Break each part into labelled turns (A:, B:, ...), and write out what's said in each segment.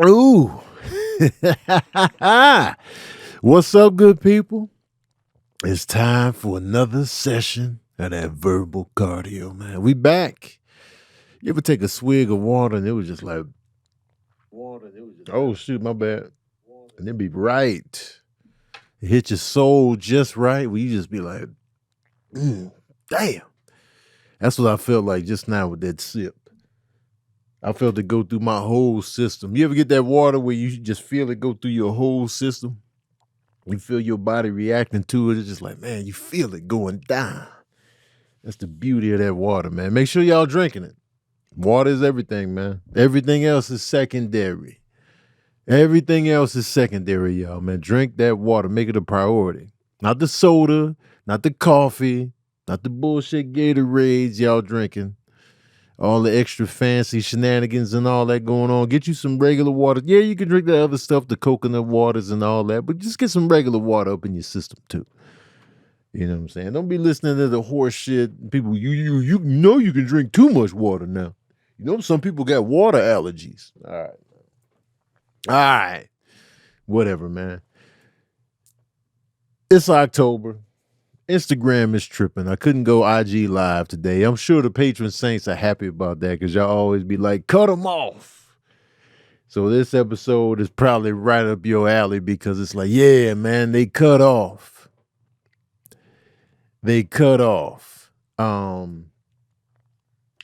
A: Ooh. What's up, good people? It's time for another session of that verbal cardio, man. We back. You ever take a swig of water and it was just like, oh, shoot, my bad. And it'd be right. It hit your soul just right where you just be like, damn. That's what I felt like just now with that sip. I felt it go through my whole system. You ever get that water where you just feel it go through your whole system? You feel your body reacting to it. It's just like, man, you feel it going down. That's the beauty of that water, man. Make sure y'all drinking it. Water is everything, man. Everything else is secondary. Everything else is secondary, y'all, man. Drink that water. Make it a priority. Not the soda, not the coffee, not the bullshit Gatorades y'all drinking. All the extra fancy shenanigans and all that going on. Get you some regular water. Yeah, you can drink the other stuff, the coconut waters and all that, but just get some regular water up in your system too. You know what I'm saying? Don't be listening to the horse shit. People, you know you can drink too much water now. You know some people got water allergies. All right. Whatever, man. It's October. Instagram is tripping. I couldn't go IG live today. I'm sure the patron saints are happy about that because y'all always be like, cut them off. So this episode is probably right up your alley because it's like, yeah, man, they cut off. They cut off. And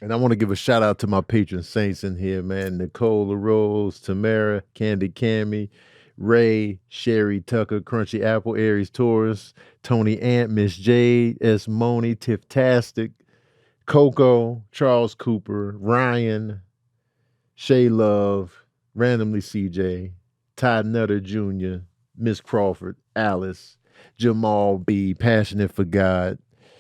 A: I want to give a shout out to my patron saints in here, man. Nicole Rose, Tamara, Candy Cammy, Ray, Sherry Tucker, Crunchy Apple, Aries Taurus, Tony Ant, Miss Jade, S. Money, Tiff-tastic, Coco, Charles Cooper, Ryan, Shay Love, Randomly CJ, Ty Nutter Jr., Miss Crawford, Alice, Jamal B, Passionate for God,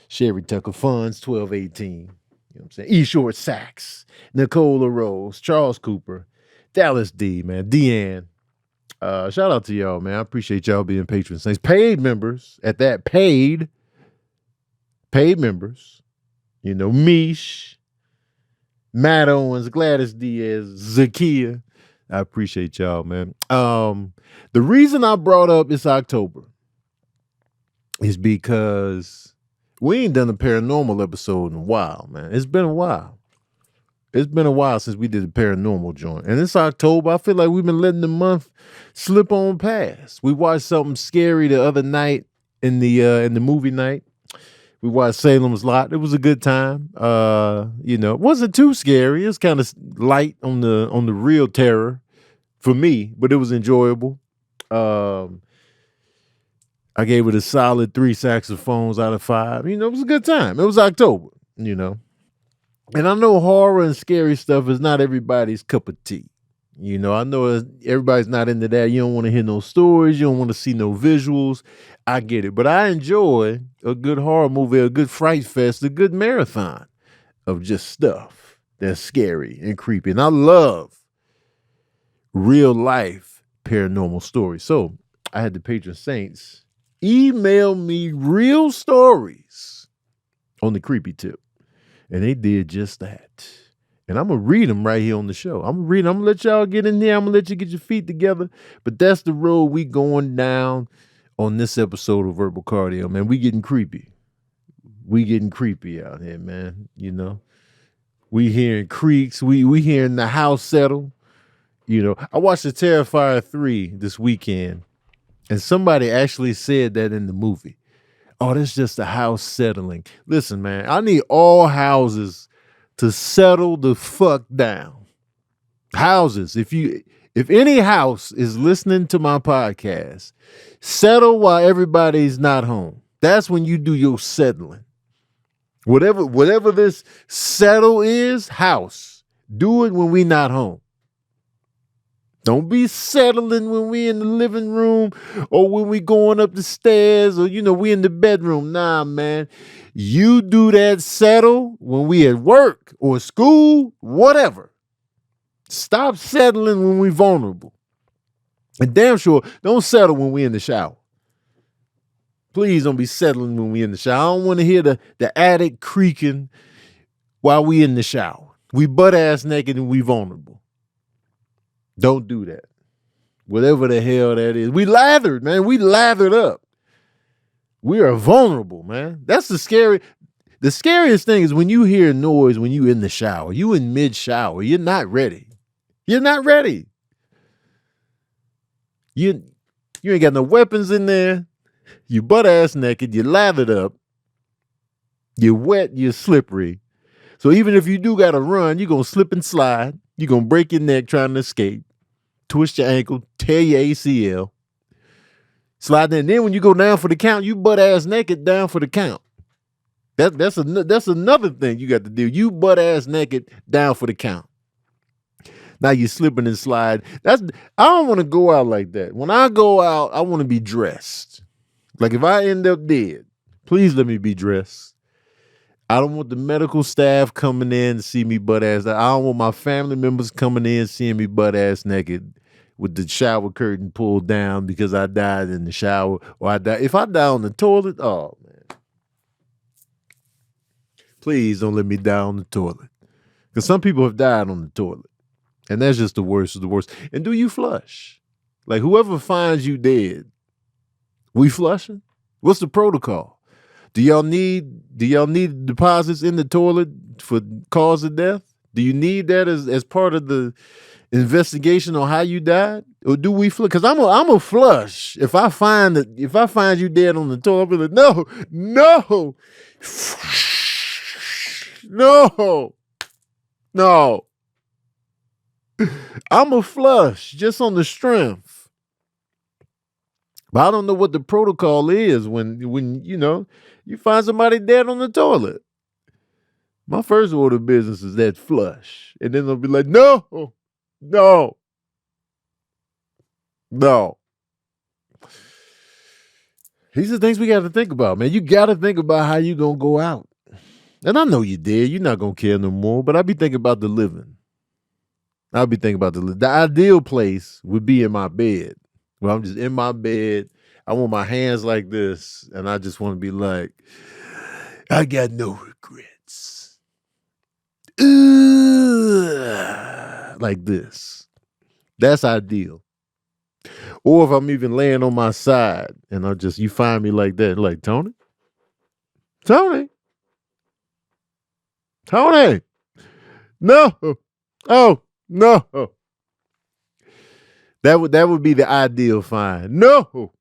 A: Sherry Tucker Funds, 1218. You know what I'm saying? E. Short Sachs, Nicola Rose, Charles Cooper, Dallas D, man, Deanne. Shout out to y'all, man. I appreciate y'all being patron saints. Paid members at that. Paid members. You know, Mish, Matt Owens, Gladys Diaz, Zakia. I appreciate y'all, man. The reason I brought up it's October is because we ain't done a paranormal episode in a while, man. It's been a while. It's been a while since we did a paranormal joint. And it's October. I feel like we've been letting the month slip on past. We watched something scary the other night in the movie night. We watched Salem's Lot. It was a good time. It wasn't too scary. It was kind of light on the real terror for me, but it was enjoyable. I gave it a solid 3 saxophones out of 5. It was a good time. It was October, And I know horror and scary stuff is not everybody's cup of tea. I know everybody's not into that. You don't want to hear no stories. You don't want to see no visuals. I get it. But I enjoy a good horror movie, a good fright fest, a good marathon of just stuff that's scary and creepy. And I love real life paranormal stories. So I had the patron saints email me real stories on the creepy tip. And they did just that. And I'm going to read them right here on the show. I'm going to let y'all get in there. I'm going to let you get your feet together. But that's the road we going down on this episode of Verbal Cardio, man. We getting creepy. We getting creepy out here, man. We hearing creaks. We hearing the house settle. I watched the Terrifier 3 this weekend. And somebody actually said that in the movie. Oh, that's just a house settling. Listen, man, I need all houses to settle the fuck down. Houses, if any house is listening to my podcast, settle while everybody's not home. That's when you do your settling. Whatever this settle is, house, do it when we not home. Don't be settling when we in the living room or when we going up the stairs or, we in the bedroom. Nah, man. You do that settle when we at work or school, whatever. Stop settling when we vulnerable. And damn sure, don't settle when we in the shower. Please don't be settling when we in the shower. I don't want to hear the attic creaking while we in the shower. We butt ass naked and we vulnerable. Don't do that. Whatever the hell that is. We lathered, man. We lathered up. We are vulnerable, man. That's the scariest thing is when you hear noise when you in the shower. You in mid-shower. You're not ready. You're not ready. You ain't got no weapons in there. You butt ass naked. You lathered up. You're wet. You're slippery. So even if you do got to run, you're going to slip and slide. You're going to break your neck trying to escape. Twist your ankle. Tear your ACL. Slide in. Then when you go down for the count, you butt ass naked down for the count. That's another thing you got to do. You butt ass naked down for the count. Now you're slipping and slide. I don't want to go out like that. When I go out, I want to be dressed. Like if I end up dead, please let me be dressed. I don't want the medical staff coming in to see me butt ass. I don't want my family members coming in seeing me butt ass naked with the shower curtain pulled down because I died in the shower or if I die on the toilet. Oh man, please don't let me die on the toilet because some people have died on the toilet. And that's just the worst of the worst. And do you flush? Like whoever finds you dead, we flushing? What's the protocol? Do y'all need deposits in the toilet for cause of death? Do you need that as part of the investigation on how you died? Or do we flush? Because I'm a flush. If I find you dead on the toilet, I'll be like, no, no. I'm a flush just on the strength. But I don't know what the protocol is when you find somebody dead on the toilet. My first order of business is that flush. And then they'll be like, no. These are things we got to think about, man. You got to think about how you going to go out. And I know you did. You're not going to care no more. But I be thinking about the living. I'll be thinking about the ideal place would be in my bed. Where I'm just in my bed. I want my hands like this. And I just want to be like, I got no regrets. Like this. That's ideal. Or if I'm even laying on my side and you find me like that, like, Tony? No. Oh. No. That would be the ideal find. No.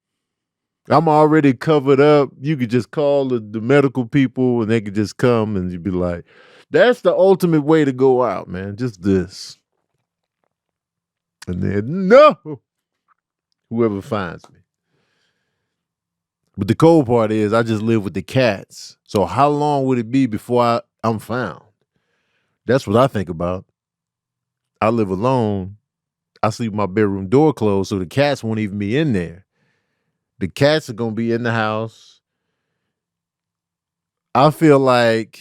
A: I'm already covered up. You could just call the medical people and they could just come and you'd be like, that's the ultimate way to go out, man. Just this. And then, no. Whoever finds me. But the cold part is I just live with the cats. So how long would it be before I'm found? That's what I think about. I live alone. I sleep with my bedroom door closed, so the cats won't even be in there. The cats are going to be in the house. I feel like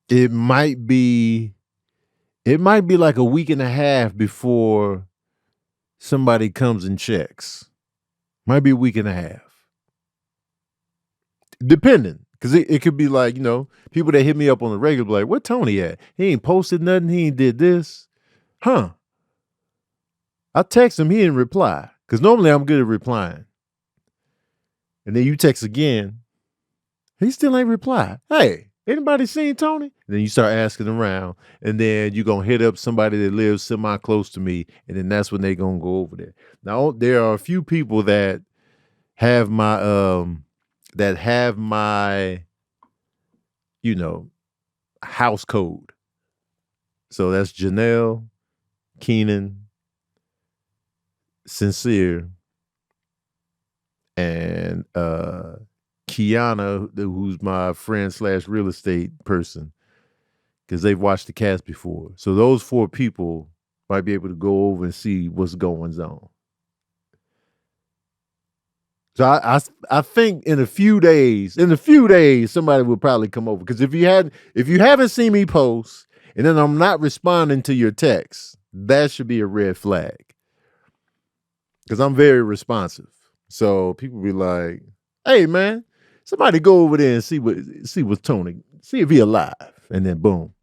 A: it might be like a week and a half before somebody comes and checks. Might be a week and a half. Depending. Because it could be like, people that hit me up on the regular, like, where Tony at? He ain't posted nothing. He ain't did this. Huh. I text him. He didn't reply. Because normally I'm good at replying. And then you text again. He still ain't reply. Hey, anybody seen Tony? And then you start asking around. And then you're going to hit up somebody that lives semi-close to me. And then that's when they're going to go over there. Now, there are a few people that have my... house code. So that's Janelle, Keenan, Sincere, and Kiana, who's my friend / real estate person, because they've watched the cast before. So those 4 people might be able to go over and see what's going on. So I think in a few days, somebody will probably come over. Because if you haven't seen me post and then I'm not responding to your text, that should be a red flag. Because I'm very responsive. So people be like, hey man, somebody go over there and see what's Tony, see if he alive. And then boom.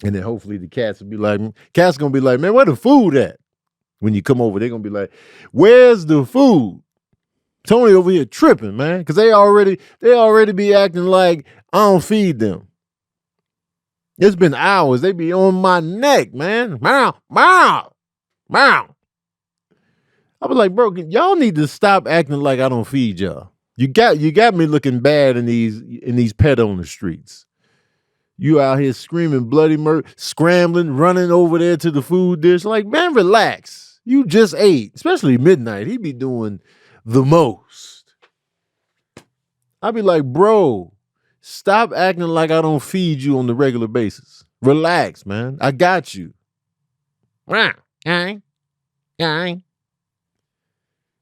A: And then hopefully the cats will be like, cats gonna be like, man, where the food at? When you come over, they're gonna be like, where's the food? Tony over here tripping, man, because they already be acting like I don't feed them. It's been hours. They be on my neck, man. Meow, meow, meow. I was like, bro, y'all need to stop acting like I don't feed y'all. You got me looking bad in these pet owner streets. You out here screaming bloody murder, scrambling, running over there to the food dish. Like, man, relax. You just ate, especially midnight. He be doing the most. I'd be like, bro, stop acting like I don't feed you on the regular basis. Relax, man. I got you.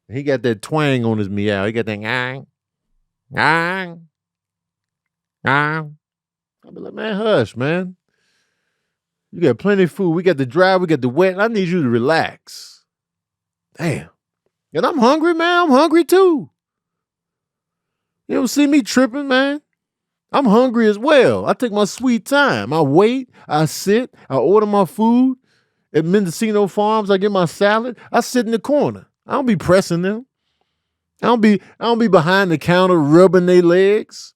A: He got that twang on his meow. He got that I'll be like, man, hush, man. You got plenty of food. We got the dry, we got the wet. I need you to relax. Damn. And I'm hungry, man. I'm hungry too. You don't see me tripping, man. I'm hungry as well. I take my sweet time. I wait. I sit. I order my food. At Mendocino Farms, I get my salad. I sit in the corner. I don't be pressing them. I don't be behind the counter rubbing their legs.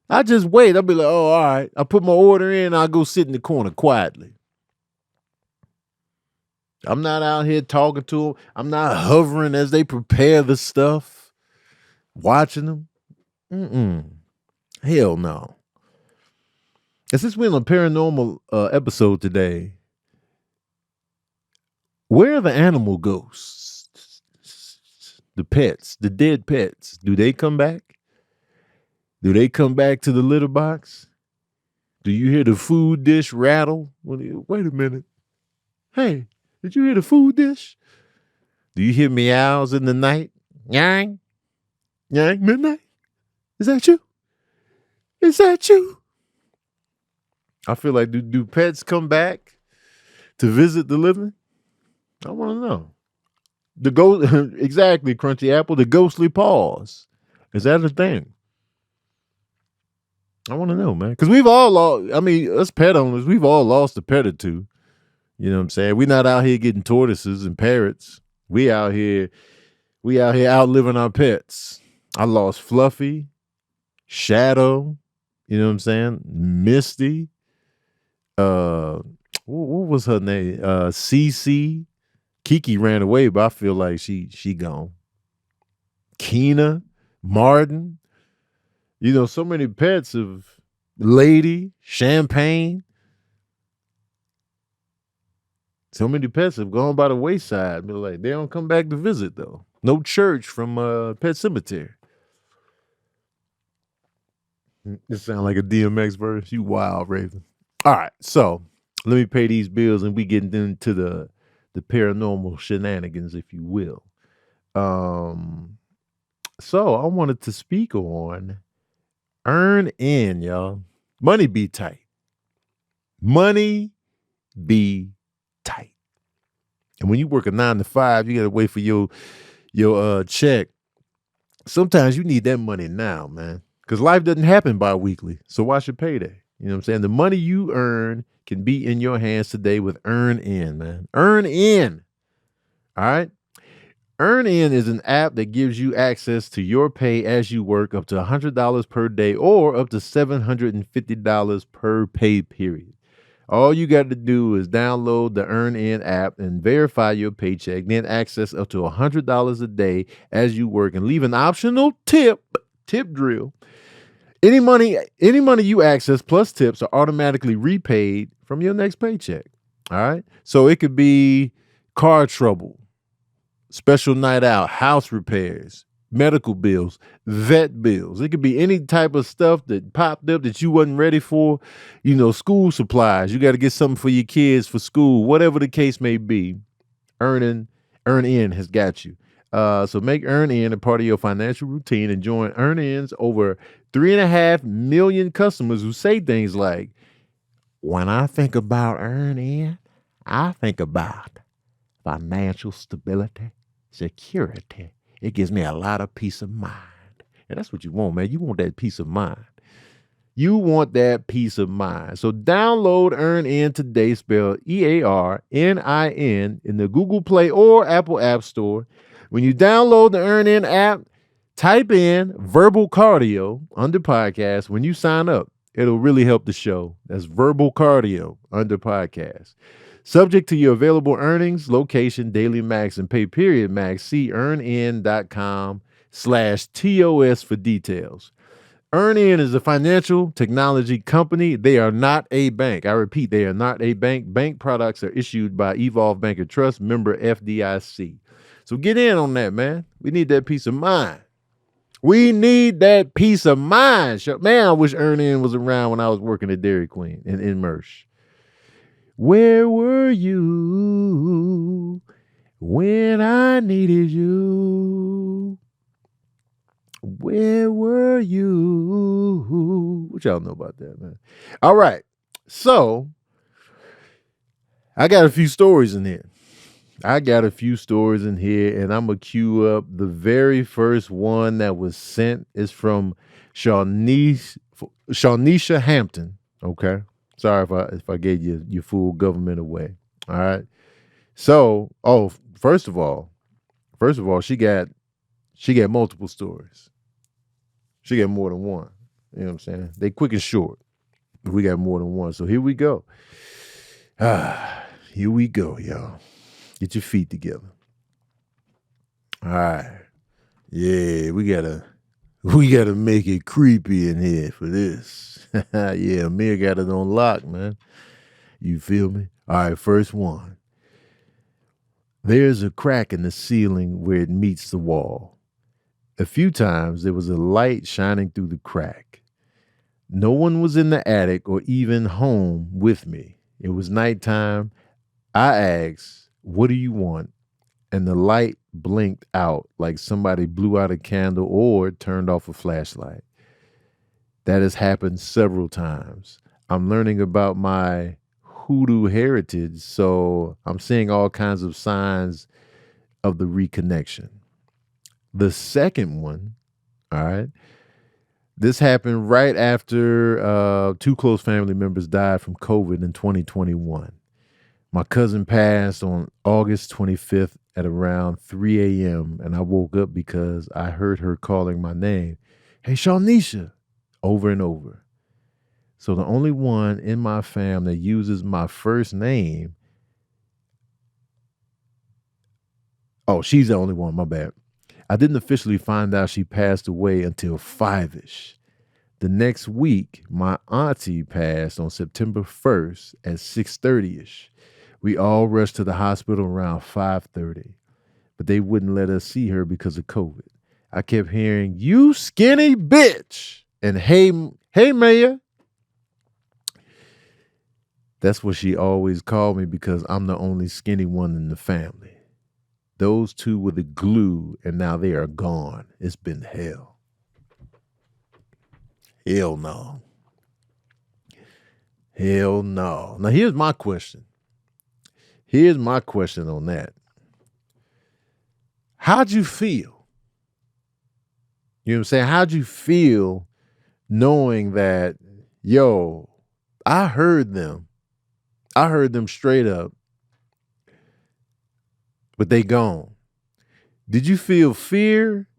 A: I just wait. I'll be like, oh, all right. I put my order in. I'll go sit in the corner quietly. I'm not out here talking to them. I'm not hovering as they prepare the stuff, watching them. Hell no. And since we're on a paranormal episode today, where are the animal ghosts? The pets, the dead pets. Do they come back? Do they come back to the litter box? Do you hear the food dish rattle? Wait a minute. Hey, did you hear the food dish? Do you hear meows in the night? Yang? Yang, midnight? Is that you? Is that you? I feel like, do pets come back to visit the living? I want to know. The ghost, exactly, Crunchy Apple, the ghostly pause. Is that a thing? I want to know, man. Because we've all lost, us pet owners, we've all lost a pet or two. You know what I'm saying? We're not out here getting tortoises and parrots. We out here outliving our pets. I lost Fluffy, Shadow, you know what I'm saying? Misty. What was her name? Cece. Kiki ran away, but I feel like she gone. Keena, Martin. You know, so many pets of Lady, Champagne. So many pets have gone by the wayside. But like, they don't come back to visit though. No church from Pet Cemetery. It sounds like a DMX verse. You wild, Raven. All right, so let me pay these bills and we get into the paranormal shenanigans, if you will. So I wanted to speak on Earnin, y'all. Money be tight. Money be tight. And when you work a 9 to 5, you gotta wait for your check. Sometimes you need that money now, man. Because life doesn't happen bi-weekly. So why should payday? You know what I'm saying? The money you earn can be in your hands today with Earnin, man. Earnin. All right. Earnin is an app that gives you access to your pay as you work up to $100 per day or up to $750 per pay period. All you got to do is download the Earnin app and verify your paycheck, then access up to $100 a day as you work and leave an optional tip drill. Any money you access plus tips are automatically repaid from your next paycheck. All right. So it could be car trouble, special night out, house repairs, medical bills, vet bills. It could be any type of stuff that popped up that you wasn't ready for. You know, school supplies. You got to get something for your kids for school, whatever the case may be. Earnin has got you. So make Earnin a part of your financial routine and join Earnin's over 3.5 million customers who say things like, when I think about Earnin, I think about financial stability, security. It gives me a lot of peace of mind. And that's what you want, man. You want that peace of mind. You want that peace of mind. So download Earnin today, spelled EARNIN, in the Google Play or Apple App Store. When you download the Earnin app, type in verbal cardio under podcast. When you sign up, it'll really help the show. That's verbal cardio under podcast. Subject to your available earnings, location, daily max, and pay period max. See earnin.com/TOS for details. Earnin is a financial technology company. They are not a bank. I repeat, they are not a bank. Bank products are issued by Evolve Bank and Trust, member FDIC. So get in on that, man. We need that peace of mind. We need that peace of mind. Man, I wish Earnin was around when I was working at Dairy Queen in Mersh. Where were you when I needed you? Where were you? What y'all know about that, man? All right. So I got a few stories in here. And I'm going to cue up the very first one that was sent. Is from Shawnisha Hampton. Okay. Sorry if I gave you your full government away. All right. So, first of all, she got multiple stories. She got more than one. You know what I'm saying? They quick and short. We got more than one. So here we go. Here we go, y'all. Get your feet together. All right. Yeah, we gotta make it creepy in here for this. Yeah, Amir got it on lock, man. You feel me? All right, first one. There's a crack in the ceiling where it meets the wall. A few times there was a light shining through the crack. No one was in the attic or even home with me. It was nighttime. I asked, "What do you want?" And the light blinked out like somebody blew out a candle or turned off a flashlight. That has happened several times. I'm learning about my hoodoo heritage, so I'm seeing all kinds of signs of the reconnection. The second one, all right, this happened right after two close family members died from COVID in 2021. My cousin passed on August 25th at around 3 a.m. and I woke up because I heard her calling my name. "Hey, Shawnisha," over and over. So the only one in my fam that uses my first name. Oh, she's the only one, my bad. I didn't officially find out she passed away until 5-ish. The next week, my auntie passed on September 1st at 6:30-ish. We all rushed to the hospital around 5:30, but they wouldn't let us see her because of COVID. I kept hearing, "You skinny bitch," and hey, Maya. That's what she always called me because I'm the only skinny one in the family. Those two were the glue, and now they are gone. It's been hell. Hell no. Hell no. Now, here's my question. Here's my question on that. How'd you feel? You know what I'm saying? How'd you feel knowing that, yo, I heard them. I heard them straight up, but they gone. Did you feel fear,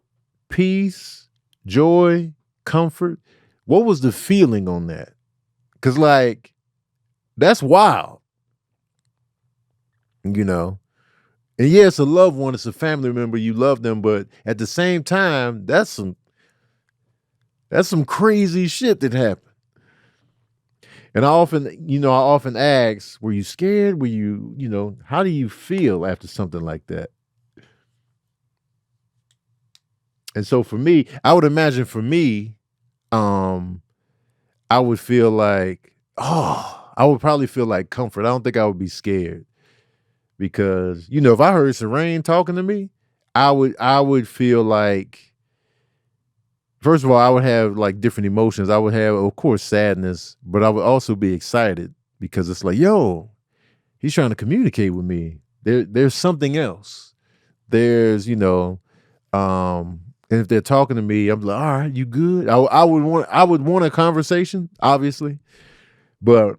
A: peace, joy, comfort? What was the feeling on that? Because, like, that's wild. You know? And yeah, it's a loved one, it's a family member, you love them, but at the same time, that's some crazy shit that happened. And I often ask, were you scared? Were you, how do you feel after something like that? And so for me, I would imagine for me, I would feel like, I would probably feel like comfort. I don't think I would be scared because, if I heard Serene talking to me, I would feel like, first of all, I would have like different emotions. I would have, of course, sadness, but I would also be excited because it's like, yo, he's trying to communicate with me. There's something else. There's, And if they're talking to me, I'm like, all right, you good? I would want a conversation, obviously, but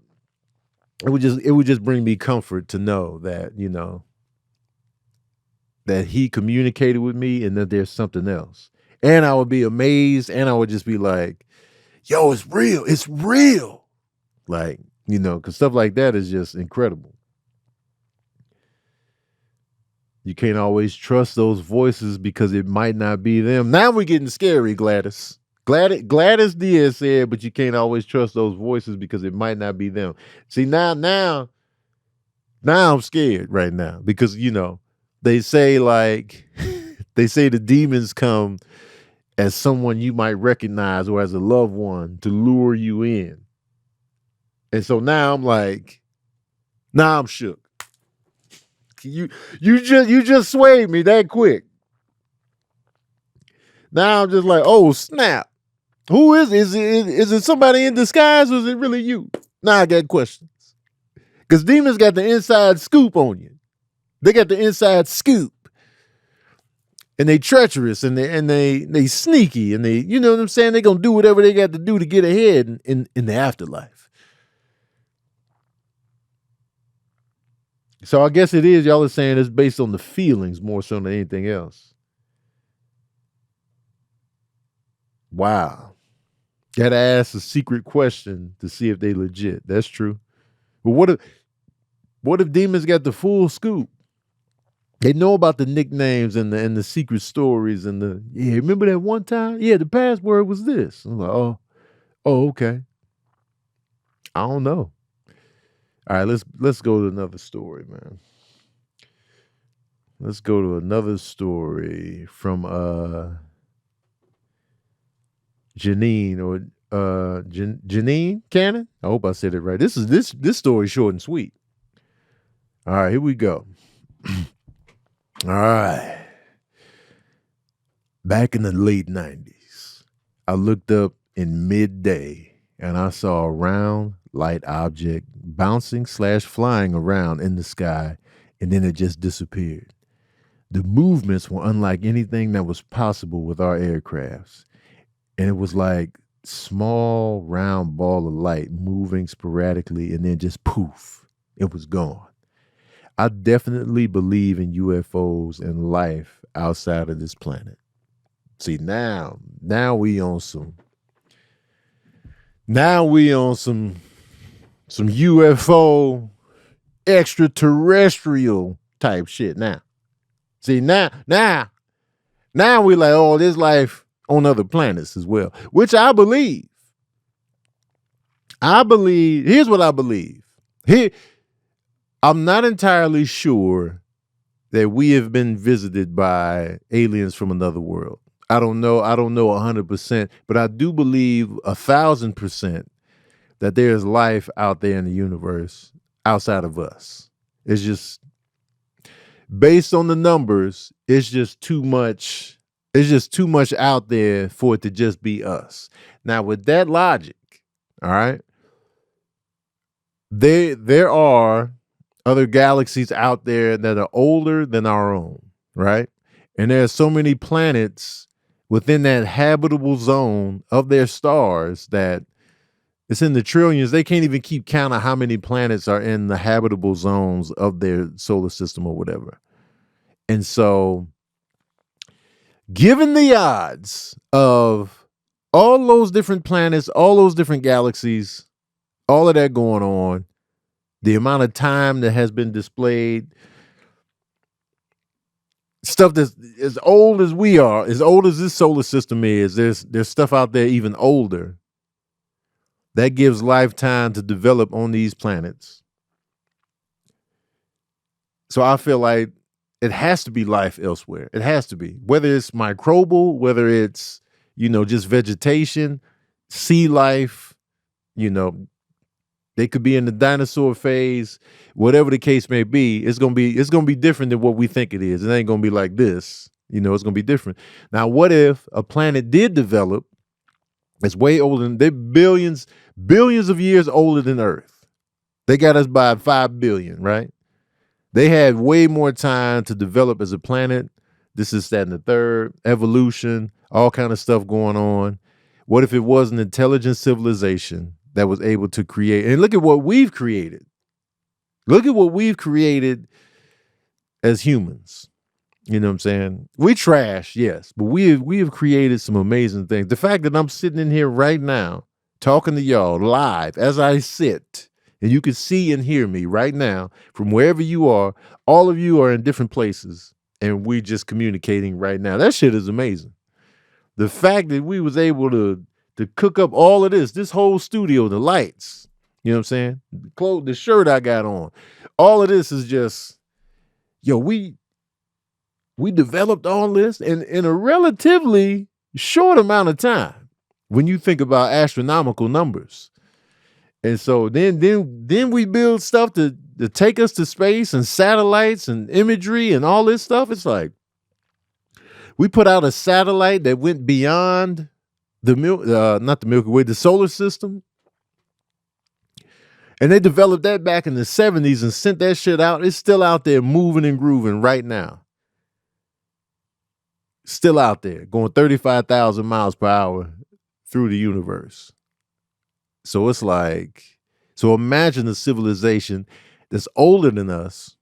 A: it would just bring me comfort to know that, you know, that he communicated with me and that there's something else. And I would be amazed, and I would just be like, yo, it's real. It's real. Like, you know, because stuff like that is just incredible. You can't always trust those voices because it might not be them. Now we're getting scary, Gladys. Gladys Diaz said, but you can't always trust those voices because it might not be them. See, now I'm scared right now because, you know, they say like, they say the demons come as someone you might recognize or as a loved one to lure you in. And so now I'm like, now I'm shook. You just swayed me that quick. Now I'm just like, oh snap. Who is it somebody in disguise or is it really you? Now I got questions. Because demons got the inside scoop on you. They got the inside scoop. And they treacherous and they sneaky and they, you know what I'm saying? They're gonna do whatever they got to do to get ahead in the afterlife. So I guess it is, y'all are saying it's based on the feelings more so than anything else. Wow. Gotta ask a secret question to see if they legit. That's true. But what if demons got the full scoop? They know about the nicknames and the secret stories and remember that one time? Yeah, the password was this. I'm like, oh, okay. I don't know. All right, let's go to another story, man. Let's go to another story from Janine or Janine Cannon. I hope I said it right. This story short and sweet. All right, here we go. All right. Back in the late 90s, I looked up in midday and I saw a round light object bouncing/flying around in the sky, and then it just disappeared. The movements were unlike anything that was possible with our aircrafts. And it was like small round ball of light moving sporadically and then just poof, it was gone. I definitely believe in UFOs and life outside of this planet. See, now we on some UFO extraterrestrial type shit now. See, now we like, oh, there's life on other planets as well, which I believe. Here's what I believe. I'm not entirely sure that we have been visited by aliens from another world. I don't know 100%, but I do believe 1,000% that there's life out there in the universe outside of us. It's just based on the numbers, it's just too much out there for it to just be us. Now, with that logic, all right, there are other galaxies out there that are older than our own, right? And there are so many planets within that habitable zone of their stars that it's in the trillions. They can't even keep count of how many planets are in the habitable zones of their solar system or whatever. And so, given the odds of all those different planets, all those different galaxies, all of that going on, the amount of time that has been displayed, stuff that's as old as we are, as old as this solar system is, there's stuff out there even older that gives lifetime to develop on these planets. So I feel like it has to be life elsewhere. It has to be. Whether it's microbial, whether it's, just vegetation, sea life, they could be in the dinosaur phase, whatever the case may be, it's gonna be different than what we think it is. It ain't gonna be like this. It's gonna be different. Now, what if a planet did develop? It's way older they're billions of years older than Earth. They got us by 5 billion, right? They had way more time to develop as a planet. This is that and the third, evolution, all kind of stuff going on. What if it was an intelligent civilization that was able to create? And look at what we've created. Look at what we've created as humans. You know what I'm saying? We trash, yes, but we have created some amazing things. The fact that I'm sitting in here right now talking to y'all live as I sit, and you can see and hear me right now from wherever you are. All of you are in different places, and we just communicating right now. That shit is amazing. The fact that we was able to cook up all of this whole studio, the lights, you know what I'm saying? The clothes, the shirt I got on, all of this is just, yo, we developed all this in a relatively short amount of time when you think about astronomical numbers. And so then we build stuff to take us to space and satellites and imagery and all this stuff. It's like we put out a satellite that went beyond not the Milky Way, the solar system. And they developed that back in the 70s and sent that shit out. It's still out there moving and grooving right now. Still out there going 35,000 miles per hour through the universe. So it's like, so imagine a civilization that's older than us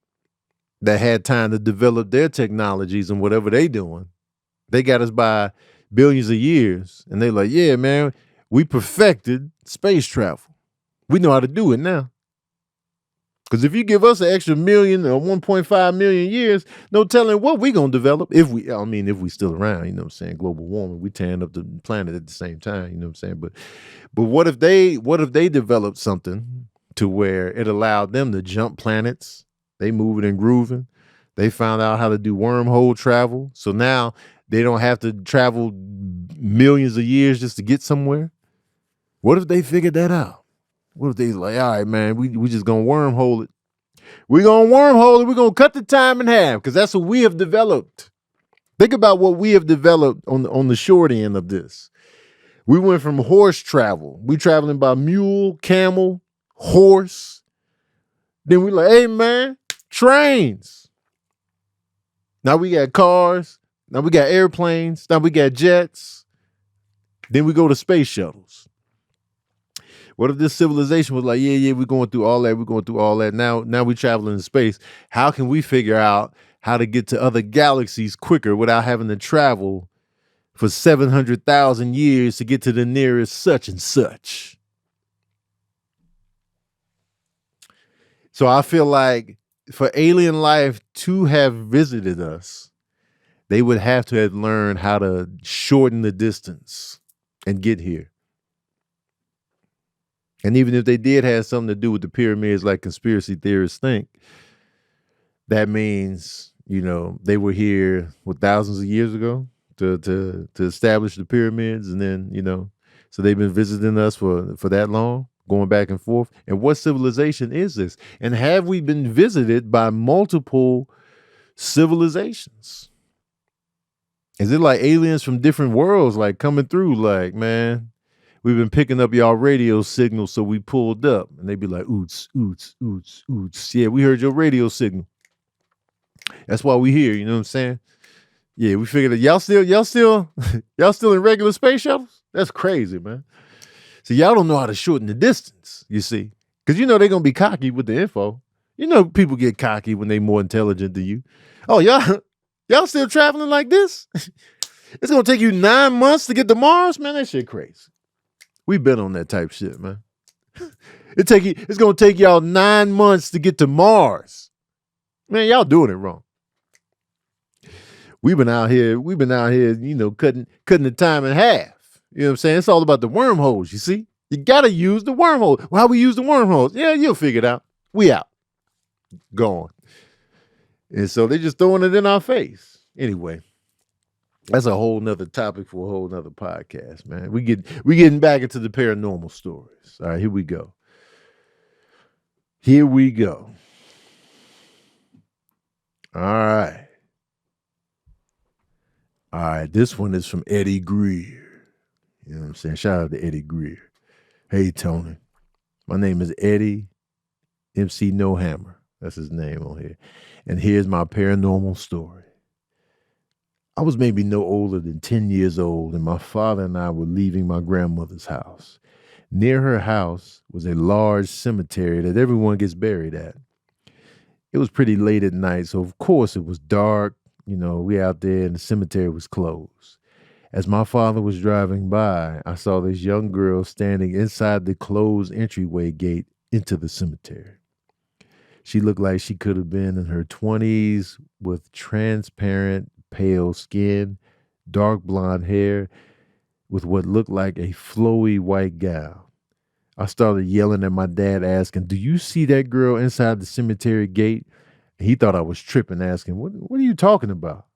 A: that had time to develop their technologies and whatever they doing. They got us by billions of years. And they like, yeah, man, we perfected space travel. We know how to do it now. Because if you give us an extra million or 1.5 million years, no telling what we going to develop if we still around, you know what I'm saying? Global warming, we tearing up the planet at the same time, you know what I'm saying? But what if they developed something to where it allowed them to jump planets? They moving and grooving. They found out how to do wormhole travel. So now they don't have to travel millions of years just to get somewhere. What if they figured that out? What if they like, all right, man, we just gonna wormhole it. We're gonna wormhole it. We're gonna cut the time in half because that's what we have developed. Think about what we have developed on the short end of this. We went from horse travel. We traveling by mule, camel, horse. Then we like, hey, man, trains. Now we got cars. Now we got airplanes. Now we got jets. Then we go to space shuttles. What if this civilization was like, yeah, we're going through all that. We're going through all that. Now we're traveling in space. How can we figure out how to get to other galaxies quicker without having to travel for 700,000 years to get to the nearest such and such? So I feel like for alien life to have visited us, they would have to have learned how to shorten the distance and get here. And even if they did have something to do with the pyramids, like conspiracy theorists think, that means, you know, they were here thousands of years ago to establish the pyramids, and then, you know, so they've been visiting us for that long, going back and forth. And what civilization is this? And have we been visited by multiple civilizations? Is it like aliens from different worlds, like coming through, like, man, we've been picking up y'all radio signal, so we pulled up. And they be like, oots, oots, oots, oots. Yeah, we heard your radio signal. That's why we here, you know what I'm saying? Yeah, we figured that y'all still in regular space shuttles? That's crazy, man. So y'all don't know how to shorten the distance, you see. Because you know they're going to be cocky with the info. You know people get cocky when they more intelligent than you. Oh, y'all still traveling like this? It's going to take you 9 months to get to Mars? Man, that shit crazy. We've been on that type shit, man. It's gonna take y'all 9 months to get to Mars. Man, y'all doing it wrong. We've been out here, you know, cutting the time in half. You know what I'm saying? It's all about the wormholes, you see? You gotta use the wormhole. Well, how we use the wormholes? Yeah, you'll figure it out. We out. Gone. And so they're just throwing it in our face. Anyway. That's a whole nother topic for a whole nother podcast, man. We getting back into the paranormal stories. All right, here we go. All right. This one is from Eddie Greer. You know what I'm saying? Shout out to Eddie Greer. Hey, Tony. My name is Eddie MC No Hammer. That's his name on here. And here's my paranormal story. I was maybe no older than 10 years old, and my father and I were leaving my grandmother's house. Near her house was a large cemetery that everyone gets buried at. It was pretty late at night, so of course it was dark. We out there and the cemetery was closed. As my father was driving by, I saw this young girl standing inside the closed entryway gate into the cemetery. She looked like she could have been in her 20s with transparent, pale skin, dark blonde hair, with what looked like a flowy white gown. I started yelling at my dad, asking, "Do you see that girl inside the cemetery gate?" He thought I was tripping, asking, What are you talking about?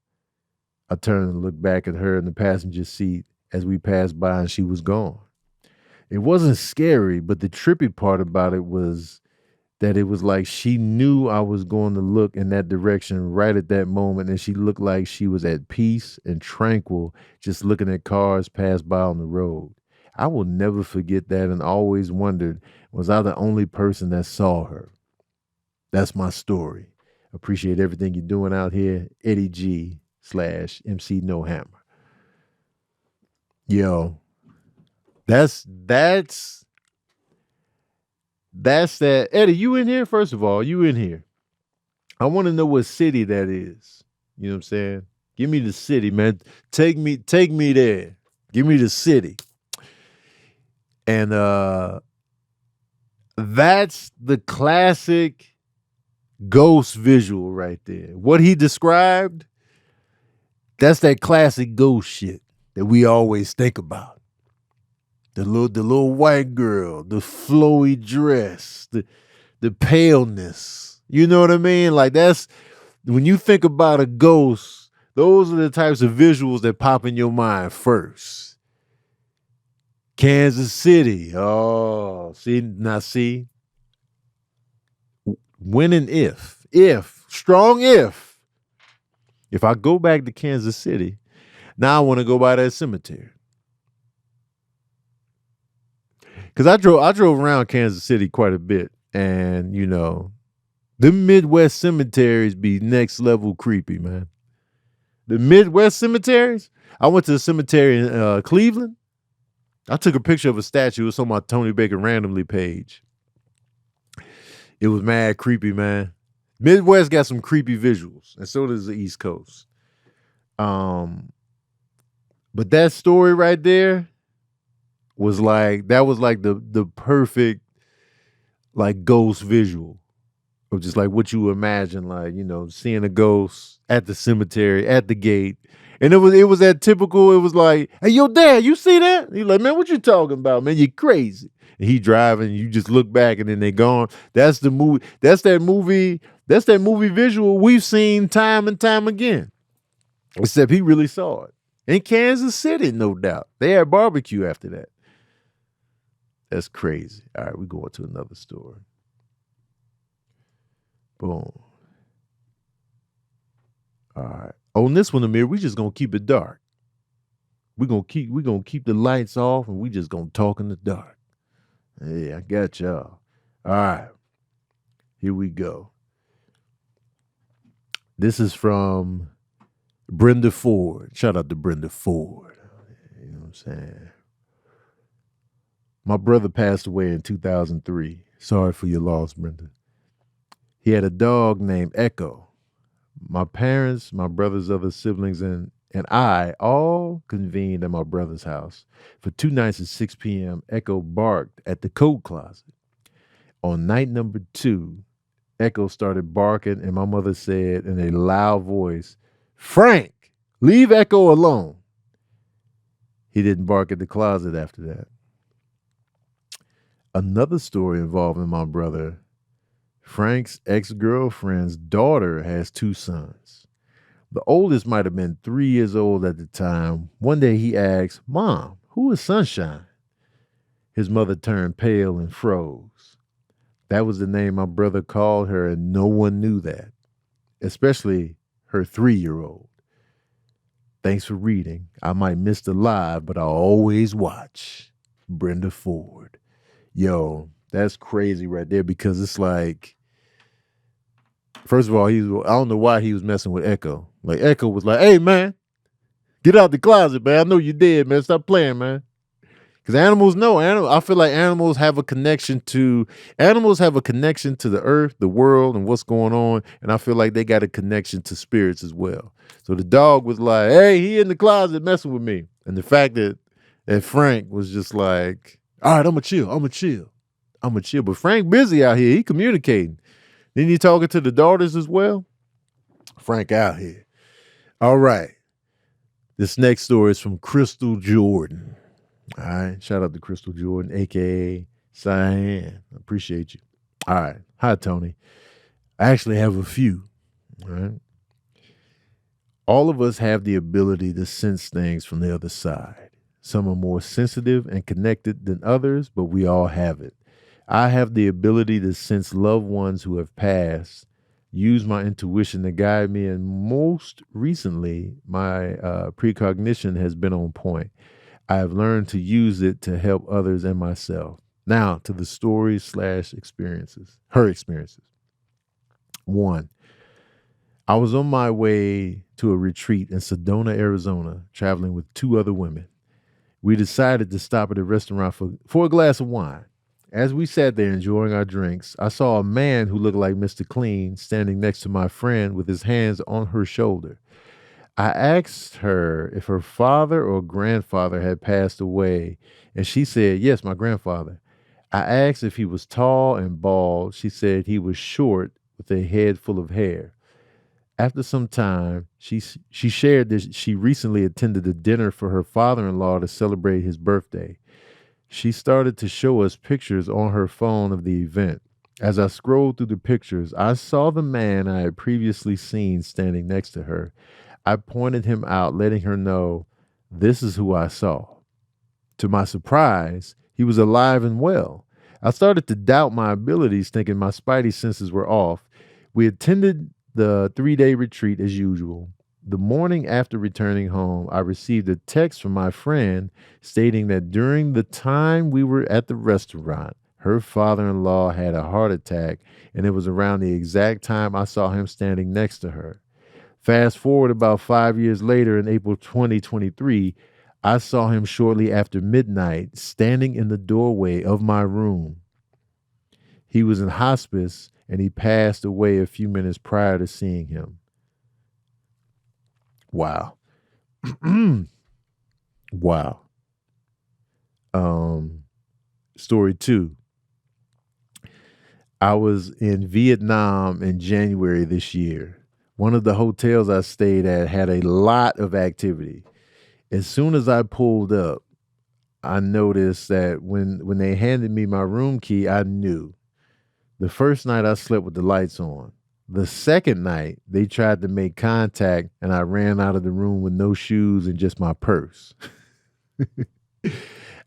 A: I turned and looked back at her in the passenger seat as we passed by, and she was gone. It wasn't scary, but the trippy part about it was that it was like she knew I was going to look in that direction right at that moment, and she looked like she was at peace and tranquil, just looking at cars pass by on the road. I will never forget that and always wondered, was I the only person that saw her? That's my story. Appreciate everything you're doing out here. Eddie G /MC No Hammer. Yo, that's that. Eddie, you in here? First of all, you in here. I want to know what city that is. You know what I'm saying? Give me the city, man. Take me there. Give me the city. And that's the classic ghost visual right there. What he described, that's that classic ghost shit that we always think about. The little white girl, the flowy dress, the paleness. You know what I mean? Like, that's when you think about a ghost, those are the types of visuals that pop in your mind first. Kansas City. Oh, see. When and strong if I go back to Kansas City, now I want to go by that cemetery. Because I drove around Kansas City quite a bit, and the Midwest cemeteries be next level creepy, man. The Midwest cemeteries. I went to the cemetery in Cleveland. I took a picture of a statue. It was on my Tony Baker randomly page. It was mad creepy, man. Midwest got some creepy visuals, and so does the East Coast. But that story right there was like the perfect like ghost visual of just like what you imagine, like seeing a ghost at the cemetery at the gate. And it was that typical. It was like, "Hey, yo, Dad, you see that?" He's like, "Man, what you talking about, man? You crazy." And he driving, you just look back, and then they gone. That's the movie. That's that movie visual we've seen time and time again. Except he really saw it in Kansas City, no doubt. They had barbecue after that. That's crazy. All right, we going to another story. Boom. All right. On this one, Amir, we just gonna keep it dark. We're gonna keep the lights off, and we just gonna talk in the dark. Hey, I got y'all. All right. Here we go. This is from Brenda Ford. Shout out to Brenda Ford. You know what I'm saying? My brother passed away in 2003. Sorry for your loss, Brenda. He had a dog named Echo. My parents, my brother's other siblings, and I all convened at my brother's house. For 2 nights at 6 p.m., Echo barked at the coat closet. On night number 2, Echo started barking, and my mother said in a loud voice, "Frank, leave Echo alone." He didn't bark at the closet after that. Another story involving my brother. Frank's ex-girlfriend's daughter has 2 sons. The oldest might have been 3 years old at the time. One day he asked, "Mom, who is Sunshine?" His mother turned pale and froze. That was the name my brother called her, and no one knew that, especially her 3-year-old. Thanks for reading. I might miss the live, but I'll always watch. Brenda Ford. Yo, that's crazy right there, because it's like, first of all, I don't know why he was messing with Echo. Like, Echo was like, "Hey, man, Get out the closet, man. I know you dead, man. Stop playing, man. Because animals know. I feel like animals have a connection to the earth, the world, and what's going on. And I feel like they got a connection to spirits as well. So the dog was like, "Hey, he in the closet messing with me." And the fact that Frank was just like, "All right, I'm gonna chill." But Frank busy out here. He communicating. Then he talking to the daughters as well. Frank out here. All right. This next story is from Crystal Jordan. All right. Shout out to Crystal Jordan, aka Cyan. I appreciate you. All right. Hi, Tony. I actually have a few. All right. All of us have the ability to sense things from the other side. Some are more sensitive and connected than others, but we all have it. I have the ability to sense loved ones who have passed, use my intuition to guide me, and most recently, my precognition has been on point. I have learned to use it to help others and myself. Now to the stories / experiences, her experiences. 1, I was on my way to a retreat in Sedona, Arizona, traveling with 2 other women. We decided to stop at a restaurant for a glass of wine. As we sat there enjoying our drinks, I saw a man who looked like Mr. Clean standing next to my friend with his hands on her shoulder. I asked her if her father or grandfather had passed away, and she said, "Yes, my grandfather." I asked if he was tall and bald. She said he was short with a head full of hair. After some time, she shared that she recently attended a dinner for her father-in-law to celebrate his birthday. She started to show us pictures on her phone of the event. As I scrolled through the pictures, I saw the man I had previously seen standing next to her. I pointed him out, letting her know, "This is who I saw." To my surprise, he was alive and well. I started to doubt my abilities, thinking my spidey senses were off. We attended the 3-day retreat as usual. The morning after returning home, I received a text from my friend stating that during the time we were at the restaurant, her father-in-law had a heart attack, and it was around the exact time I saw him standing next to her. Fast forward about 5 years later, in April 2023, I saw him shortly after midnight standing in the doorway of my room. He was in hospice and he passed away a few minutes prior to seeing him. Wow. Wow. Story 2. I was in Vietnam in January this year. One of the hotels I stayed at had a lot of activity. As soon as I pulled up, I noticed that when they handed me my room key, I knew. The first night I slept with the lights on. The second night, they tried to make contact and I ran out of the room with no shoes and just my purse.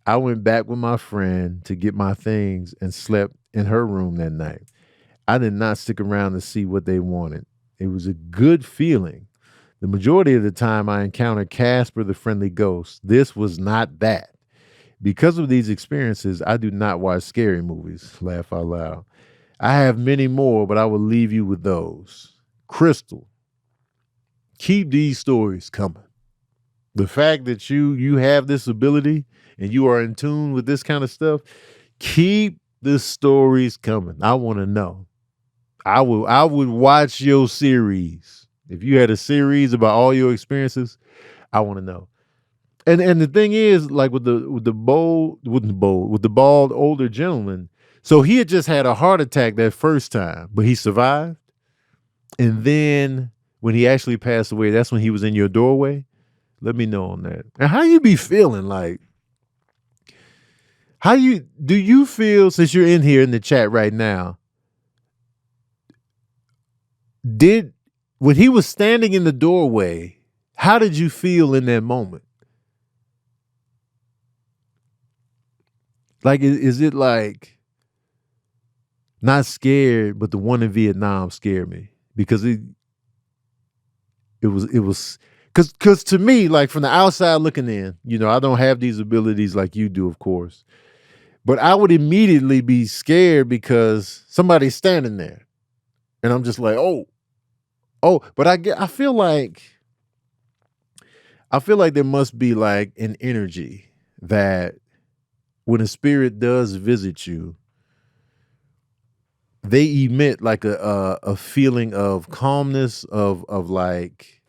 A: I went back with my friend to get my things and slept in her room that night. I did not stick around to see what they wanted. It was a good feeling. The majority of the time I encountered Casper the Friendly Ghost. This was not that. Because of these experiences, I do not watch scary movies. Laugh out loud. I have many more, but I will leave you with those. Crystal, keep these stories coming. The fact that you have this ability and you are in tune with this kind of stuff, keep the stories coming. I want to know. I would watch your series. If you had a series about all your experiences, I want to know. And the thing is, like with the bald older gentleman, so he had just had a heart attack that first time, but he survived. And then when he actually passed away, that's when he was in your doorway. Let me know on that. And how you be feeling? Like, do you feel, since you're in here in the chat right now, when he was standing in the doorway, how did you feel in that moment? Like, is it like not scared, but the one in Vietnam scared me because it was because to me, like from the outside looking in, I don't have these abilities like you do, of course, but I would immediately be scared because somebody's standing there, and I'm just like, oh, but I feel like I feel like there must be like an energy that when a spirit does visit you, they emit like a feeling of calmness, of like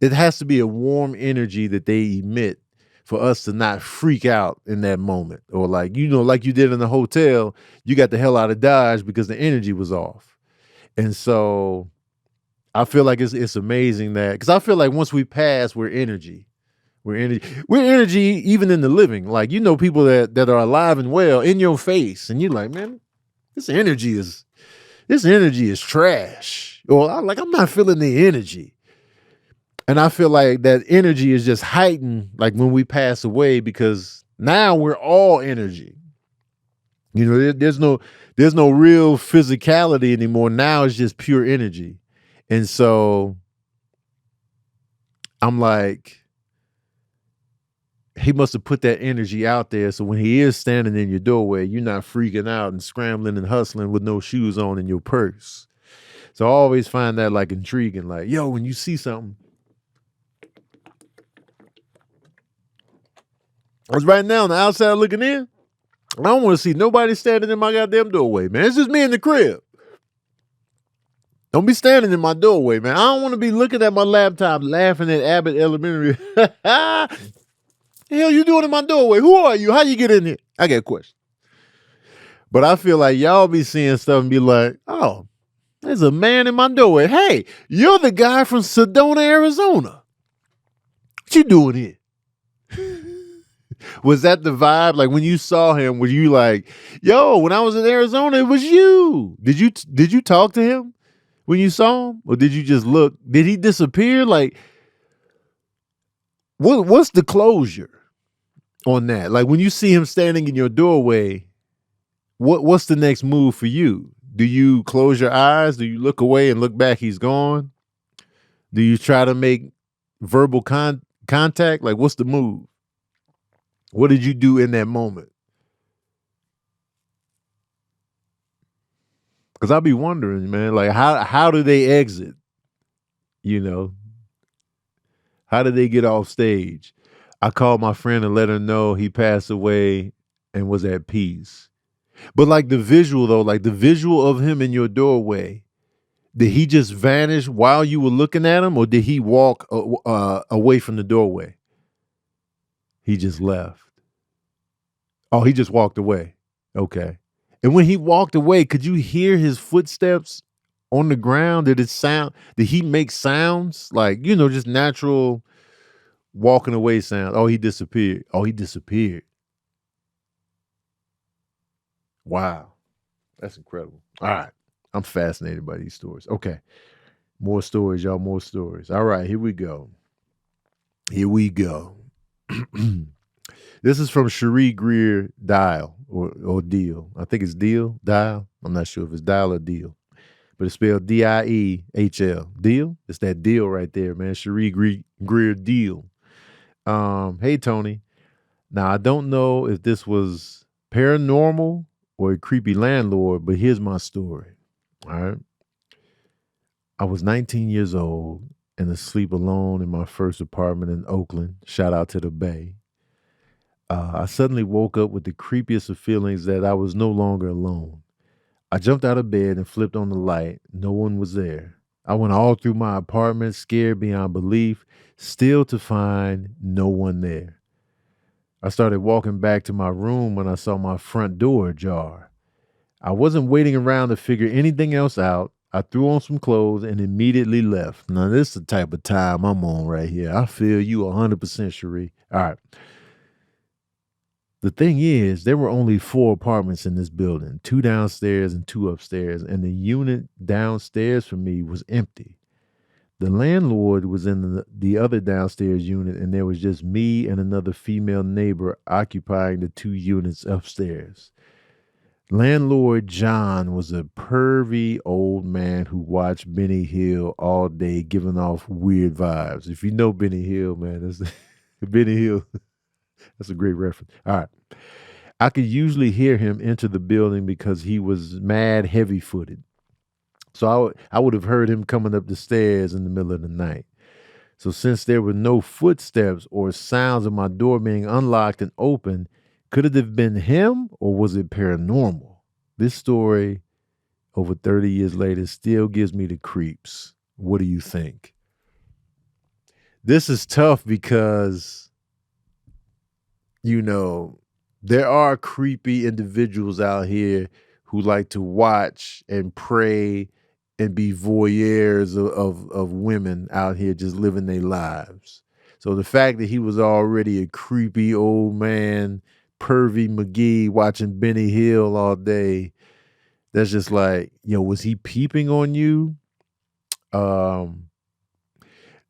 A: it has to be a warm energy that they emit for us to not freak out in that moment. Or like, like you did in the hotel, you got the hell out of Dodge because the energy was off. And so I feel like it's amazing that, because I feel like once we pass, we're energy. We're energy even in the living. Like, people that are alive and well in your face, and you're like, man, this energy is trash. Or I'm not feeling the energy. And I feel like that energy is just heightened, like when we pass away, because now we're all energy. There's no real physicality anymore. Now it's just pure energy. And so I'm like, he must have put that energy out there. So when he is standing in your doorway, you're not freaking out and scrambling and hustling with no shoes on in your purse. So I always find that like intriguing. Like, yo, when you see something, I was right now on the outside looking in. I don't want to see nobody standing in my goddamn doorway, man. It's just me in the crib. Don't be standing in my doorway, man. I don't want to be looking at my laptop laughing at Abbott Elementary. The hell you doing in my doorway? Who are you? How you get in here? I got a question. But I feel like y'all be seeing stuff and be like, oh, there's a man in my doorway. Hey, you're the guy from Sedona, Arizona. What you doing here? Was that the vibe? Like when you saw him, were you like, yo, when I was in Arizona, it was you. Did you talk to him when you saw him? Or did you just look? Did he disappear? Like, what's the closure on that? Like when you see him standing in your doorway, what's the next move for you? Do you close your eyes? Do you look away and look back? He's gone. Do you try to make verbal contact? Like, what's the move? What did you do in that moment? Because I'll be wondering, man, like how do they exit? How did they get off stage? I called my friend and let her know he passed away and was at peace. But like the visual though, like the visual of him in your doorway, did he just vanish while you were looking at him, or did he walk away from the doorway? He just left. Oh, he just walked away. Okay. And when he walked away, could you hear his footsteps on the ground? Did he make sounds? Like, just natural walking away sound. Oh, he disappeared. Wow. That's incredible. All right. I'm fascinated by these stories. Okay. More stories, y'all. More stories. All right. Here we go. This is from Cherie Greer Dial or Deal. I think it's Dial. I'm not sure if it's Dial or Deal, but it's spelled D-I-E-H-L. Deal? It's that deal right there, man. Cherie Greer Deal. Hey, Tony. Now, I don't know if this was paranormal or a creepy landlord, but here's my story. All right. I was 19 years old and asleep alone in my first apartment in Oakland. Shout out to the Bay. I suddenly woke up with the creepiest of feelings that I was no longer alone. I jumped out of bed and flipped on the light. No one was there. I went all through my apartment, scared beyond belief, still to find no one there. I started walking back to my room when I saw my front door ajar. I wasn't waiting around to figure anything else out. I threw on some clothes and immediately left. Now, this is the type of time I'm on right here. I feel you 100%, Cherie. All right. The thing is, there were only 4 apartments in this building, 2 downstairs and 2 upstairs, and the unit downstairs for me was empty. The landlord was in the other downstairs unit, and there was just me and another female neighbor occupying the 2 units upstairs. Landlord John was a pervy old man who watched Benny Hill all day, giving off weird vibes. If you know Benny Hill, man, that's Benny Hill. That's a great reference. All right. I could usually hear him enter the building because he was mad heavy-footed. So I would have heard him coming up the stairs in the middle of the night. So since there were no footsteps or sounds of my door being unlocked and open, could it have been him or was it paranormal? This story, over 30 years later, still gives me the creeps. What do you think? This is tough because, you know, there are creepy individuals out here who like to watch and pray and be voyeurs of women out here just living their lives. So the fact that he was already a creepy old man, pervy McGee, watching Benny Hill all day, that's just like, was he peeping on you?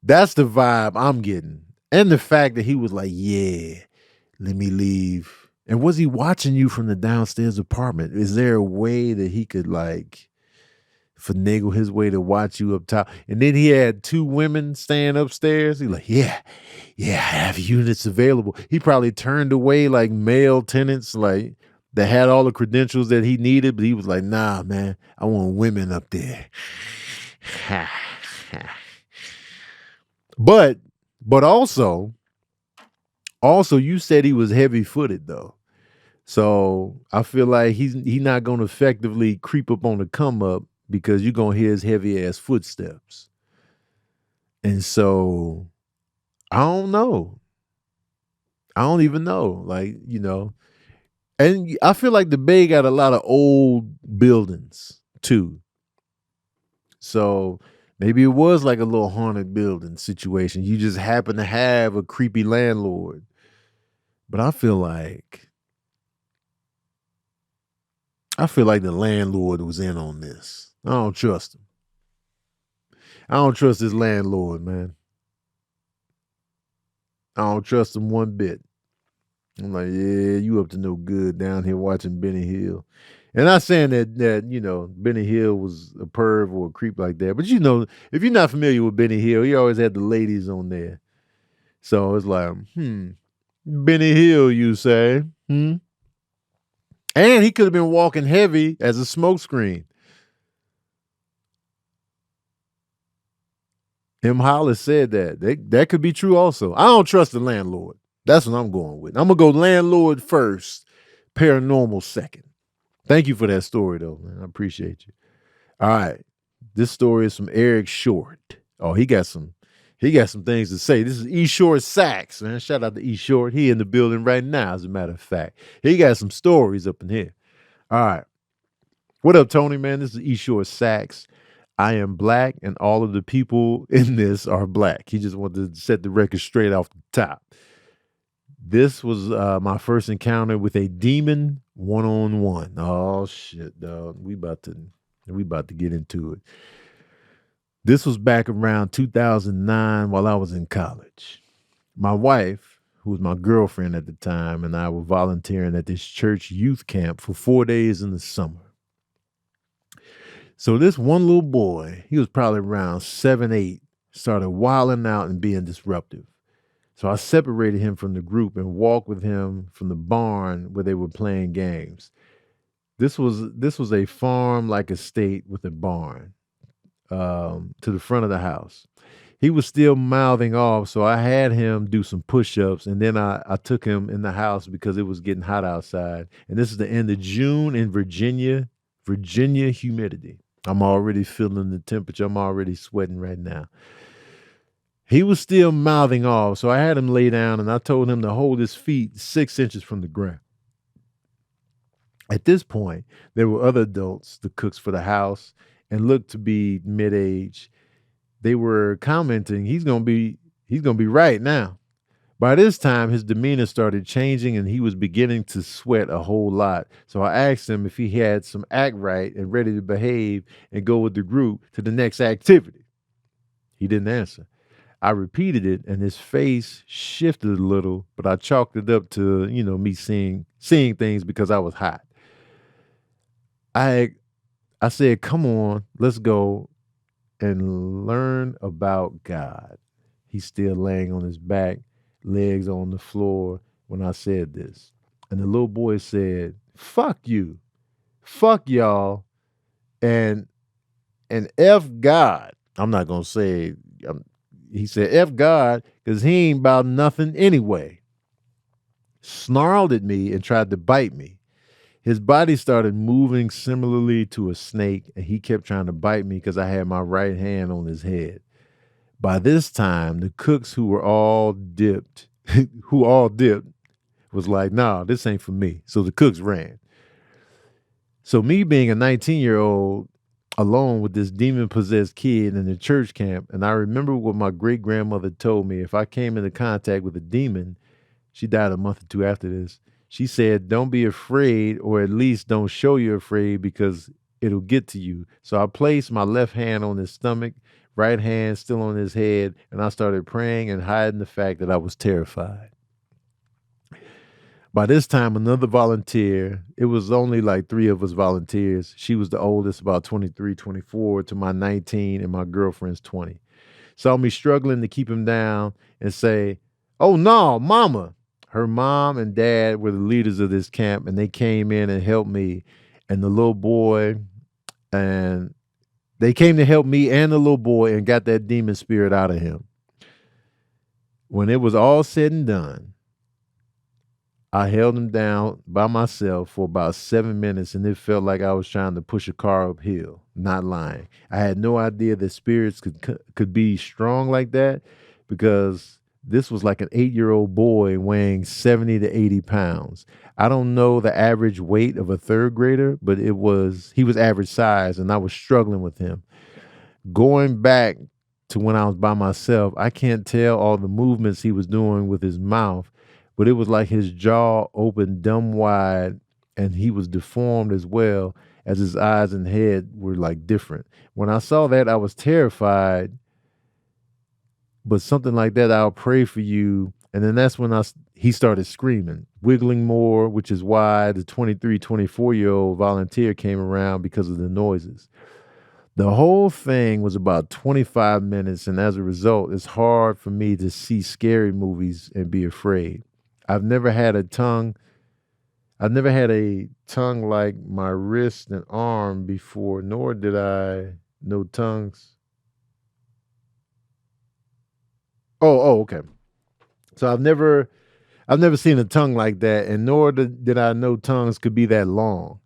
A: That's the vibe I'm getting. And the fact that he was like, yeah, let me leave. And was he watching you from the downstairs apartment? Is there a way that he could like finagle his way to watch you up top? And then he had two women staying upstairs. He's like, yeah, I have units available. He probably turned away like male tenants, like that had all the credentials that he needed, but he was like, nah, man, I want women up there. But also you said he was heavy-footed though. So I feel like he's not going to effectively creep up on the come up because you're going to hear his heavy ass footsteps. And so I don't know. I don't even know. Like, and I feel like the Bay got a lot of old buildings too. So maybe it was like a little haunted building situation. You just happen to have a creepy landlord. But I feel like the landlord was in on this. I don't trust him. I don't trust this landlord, man. I don't trust him one bit. I'm like, yeah, you up to no good down here watching Benny Hill. And not saying that Benny Hill was a perv or a creep like that. But if you're not familiar with Benny Hill, he always had the ladies on there. So it's like, Benny Hill, you say? And he could have been walking heavy as a smokescreen. M. Hollis said that could be true also. I don't trust the landlord. That's what I'm going with. I'm going to go landlord first, paranormal second. Thank you for that story, though, man. I appreciate you. All right. This story is from Eric Short. Oh, he got some things to say. This is E. Short Sax, man. Shout out to E. Short. He in the building right now, as a matter of fact. He got some stories up in here. All right. What up, Tony, man? This is E. Short Sax. I am black, and all of the people in this are black. He just wanted to set the record straight off the top. This was my first encounter with a demon one-on-one. Oh shit, dog. We about to get into it. This was back around 2009 while I was in college. My wife, who was my girlfriend at the time, and I were volunteering at this church youth camp for 4 days in the summer. So this one little boy, he was probably around 7, 8, started wilding out and being disruptive. So I separated him from the group and walked with him from the barn where they were playing games. This was a farm-like estate with a barn to the front of the house. He was still mouthing off, so I had him do some push-ups, and then I took him in the house because it was getting hot outside. And this is the end of June in Virginia humidity. I'm already feeling the temperature. I'm already sweating right now. He was still mouthing off, so I had him lay down, and I told him to hold his feet 6 inches from the ground. At this point, there were other adults, the cooks for the house, and looked to be mid-age. They were commenting, he's gonna be right now. By this time, his demeanor started changing, and he was beginning to sweat a whole lot. So I asked him if he had some act right and ready to behave and go with the group to the next activity. He didn't answer. I repeated it, and his face shifted a little, but I chalked it up to, me seeing things because I was hot. I said, come on, let's go and learn about God. He's still laying on his back, legs on the floor when I said this. And the little boy said, fuck you, fuck y'all, and F God. I'm not going to say He said, F God, because he ain't about nothing anyway. Snarled at me and tried to bite me. His body started moving similarly to a snake, and he kept trying to bite me because I had my right hand on his head. By this time, the cooks who all dipped, was like, nah, this ain't for me. So the cooks ran. So me being a 19-year-old alone with this demon-possessed kid in the church camp, and I remember what my great-grandmother told me. If I came into contact with a demon, she died a month or two after this, she said, don't be afraid, or at least don't show you're afraid because it'll get to you. So I placed my left hand on his stomach, right hand still on his head, and I started praying and hiding the fact that I was terrified. By this time, another volunteer, it was only like 3 of us volunteers. She was the oldest, about 23, 24, to my 19, and my girlfriend's 20. Saw me struggling to keep him down and say, oh no, mama. Her mom and dad were the leaders of this camp, and they came in and helped me and the little boy, and they came to help me and the little boy and got that demon spirit out of him. When it was all said and done, I held him down by myself for about 7 minutes, and it felt like I was trying to push a car uphill. Not lying. I had no idea that spirits could be strong like that, because this was like an 8-year-old boy weighing 70 to 80 pounds. I don't know the average weight of a 3rd grader, but he was average size, and I was struggling with him. Going back to when I was by myself, I can't tell all the movements he was doing with his mouth, but it was like his jaw opened dumb wide, and he was deformed as well, as his eyes and head were like different. When I saw that, I was terrified. But something like that, I'll pray for you. And then that's when he started screaming, wiggling more, which is why the 23, 24-year-old volunteer came around, because of the noises. The whole thing was about 25 minutes. And as a result, it's hard for me to see scary movies and be afraid. I've never had a tongue like my wrist and arm before, nor did I know tongues. Oh, okay. So I've never seen a tongue like that, and nor did I know tongues could be that long.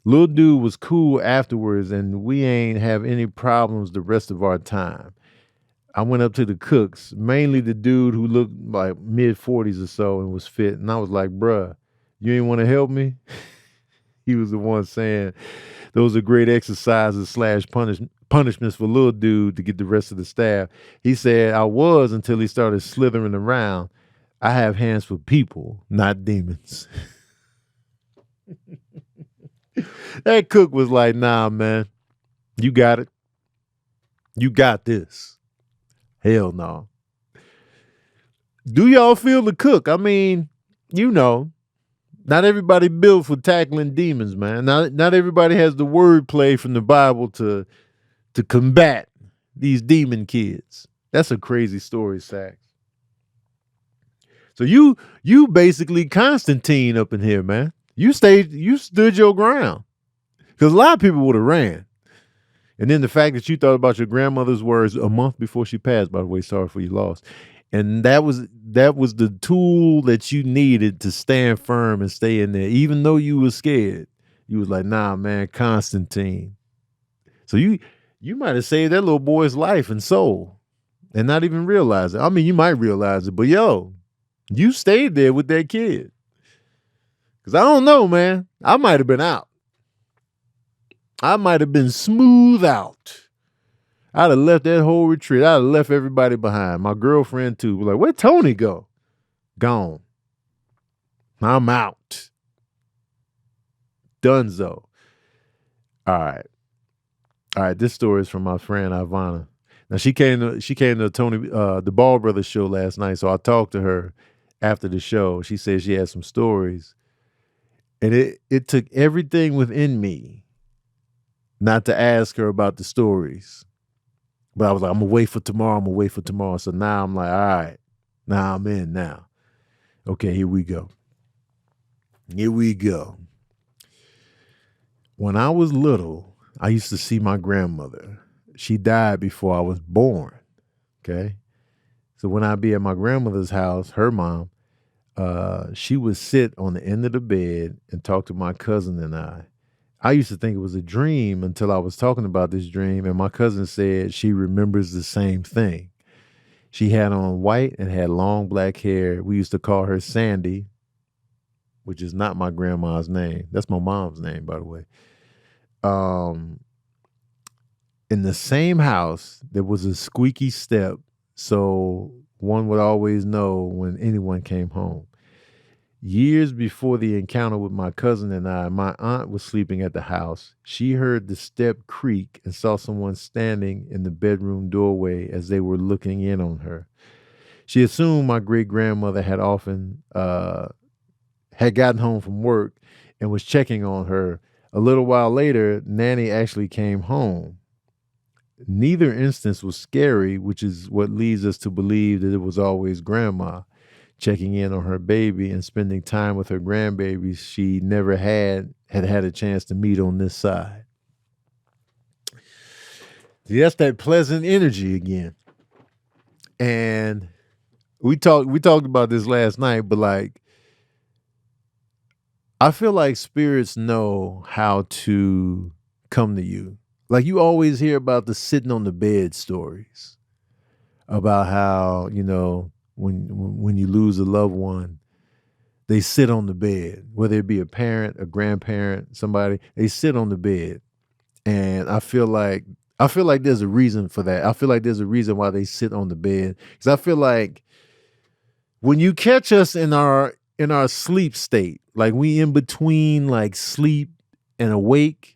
A: Little dude was cool afterwards, and we ain't have any problems the rest of our time. I went up to the cooks, mainly the dude who looked like mid-40s or so and was fit, and I was like, bruh, you ain't want to help me? He was the one saying those are great exercises / punishments for little dude to get the rest of the staff. He said I was, until he started slithering around. I have hands for people, not demons. That cook was like, nah, man, you got it. You got this. Hell no. Do y'all feel the cook? I mean, not everybody built for tackling demons, man. Not everybody has the wordplay from the Bible to combat these demon kids. That's a crazy story, Sax. So you basically Constantine up in here, man. You stood your ground. Because a lot of people would have ran. And then the fact that you thought about your grandmother's words a month before she passed, by the way, sorry for your loss. And that was the tool that you needed to stand firm and stay in there. Even though you were scared, you was like, nah, man, Constantine. So you might have saved that little boy's life and soul and not even realize it. I mean, you might realize it, but you stayed there with that kid. Because I don't know, man. I might have been out. I might have been smooth out. I'd have left that whole retreat. I'd have left everybody behind. My girlfriend too. Like, where'd Tony go? Gone. I'm out. Dunzo. All right. This story is from my friend Ivana. Now she came to Tony, the Ball Brothers show last night. So I talked to her after the show. She said she had some stories. And it took everything within me not to ask her about the stories. But I was like, I'm going to wait for tomorrow. So now I'm like, all right, now I'm in now. Okay, here we go. When I was little, I used to see my grandmother. She died before I was born, okay? So when I'd be at my grandmother's house, her mom, she would sit on the end of the bed and talk to my cousin and I. I used to think it was a dream until I was talking about this dream, and my cousin said she remembers the same thing. She had on white and had long black hair. We used to call her Sandy, which is not my grandma's name. That's my mom's name, by the way. Um, in the same house, there was a squeaky step, so one would always know when anyone came home. Years before the encounter with my cousin and I, my aunt was sleeping at the house. She heard the step creak and saw someone standing in the bedroom doorway as they were looking in on her. She assumed my great grandmother had gotten home from work and was checking on her. A little while later, Nanny actually came home. Neither instance was scary, which is what leads us to believe that it was always grandma checking in on her baby and spending time with her grandbabies she never had a chance to meet on this side. See, that's that pleasant energy again. And we talked about this last night, but like I feel like spirits know how to come to you. Like you always hear about the sitting on the bed stories about how, when you lose a loved one, they sit on the bed, whether it be a parent, a grandparent, somebody, they sit on the bed. And I feel like there's a reason for that. I feel like there's a reason why they sit on the bed. Because I feel like when you catch us in our sleep state, like we in between like sleep and awake,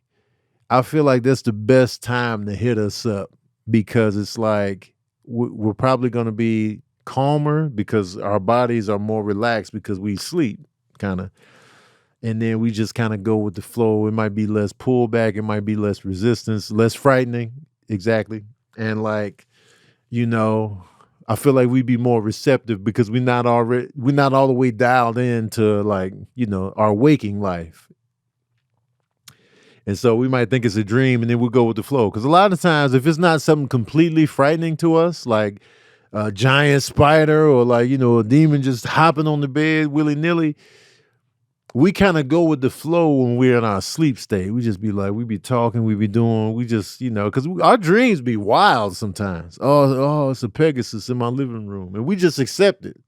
A: I feel like that's the best time to hit us up because it's like we're probably going to be calmer because our bodies are more relaxed because we sleep kind of. And then we just kind of go with the flow. It might be less pullback. It might be less resistance, less frightening. Exactly. And like, I feel like we'd be more receptive because we're not all the way dialed into like, our waking life. And so we might think it's a dream and then we'll go with the flow. Because a lot of times, if it's not something completely frightening to us, like a giant spider or like, a demon just hopping on the bed willy-nilly, we kind of go with the flow when we're in our sleep state. We just be like, we be talking, we be doing, we just, because our dreams be wild sometimes. Oh, it's a Pegasus in my living room. And we just accept it.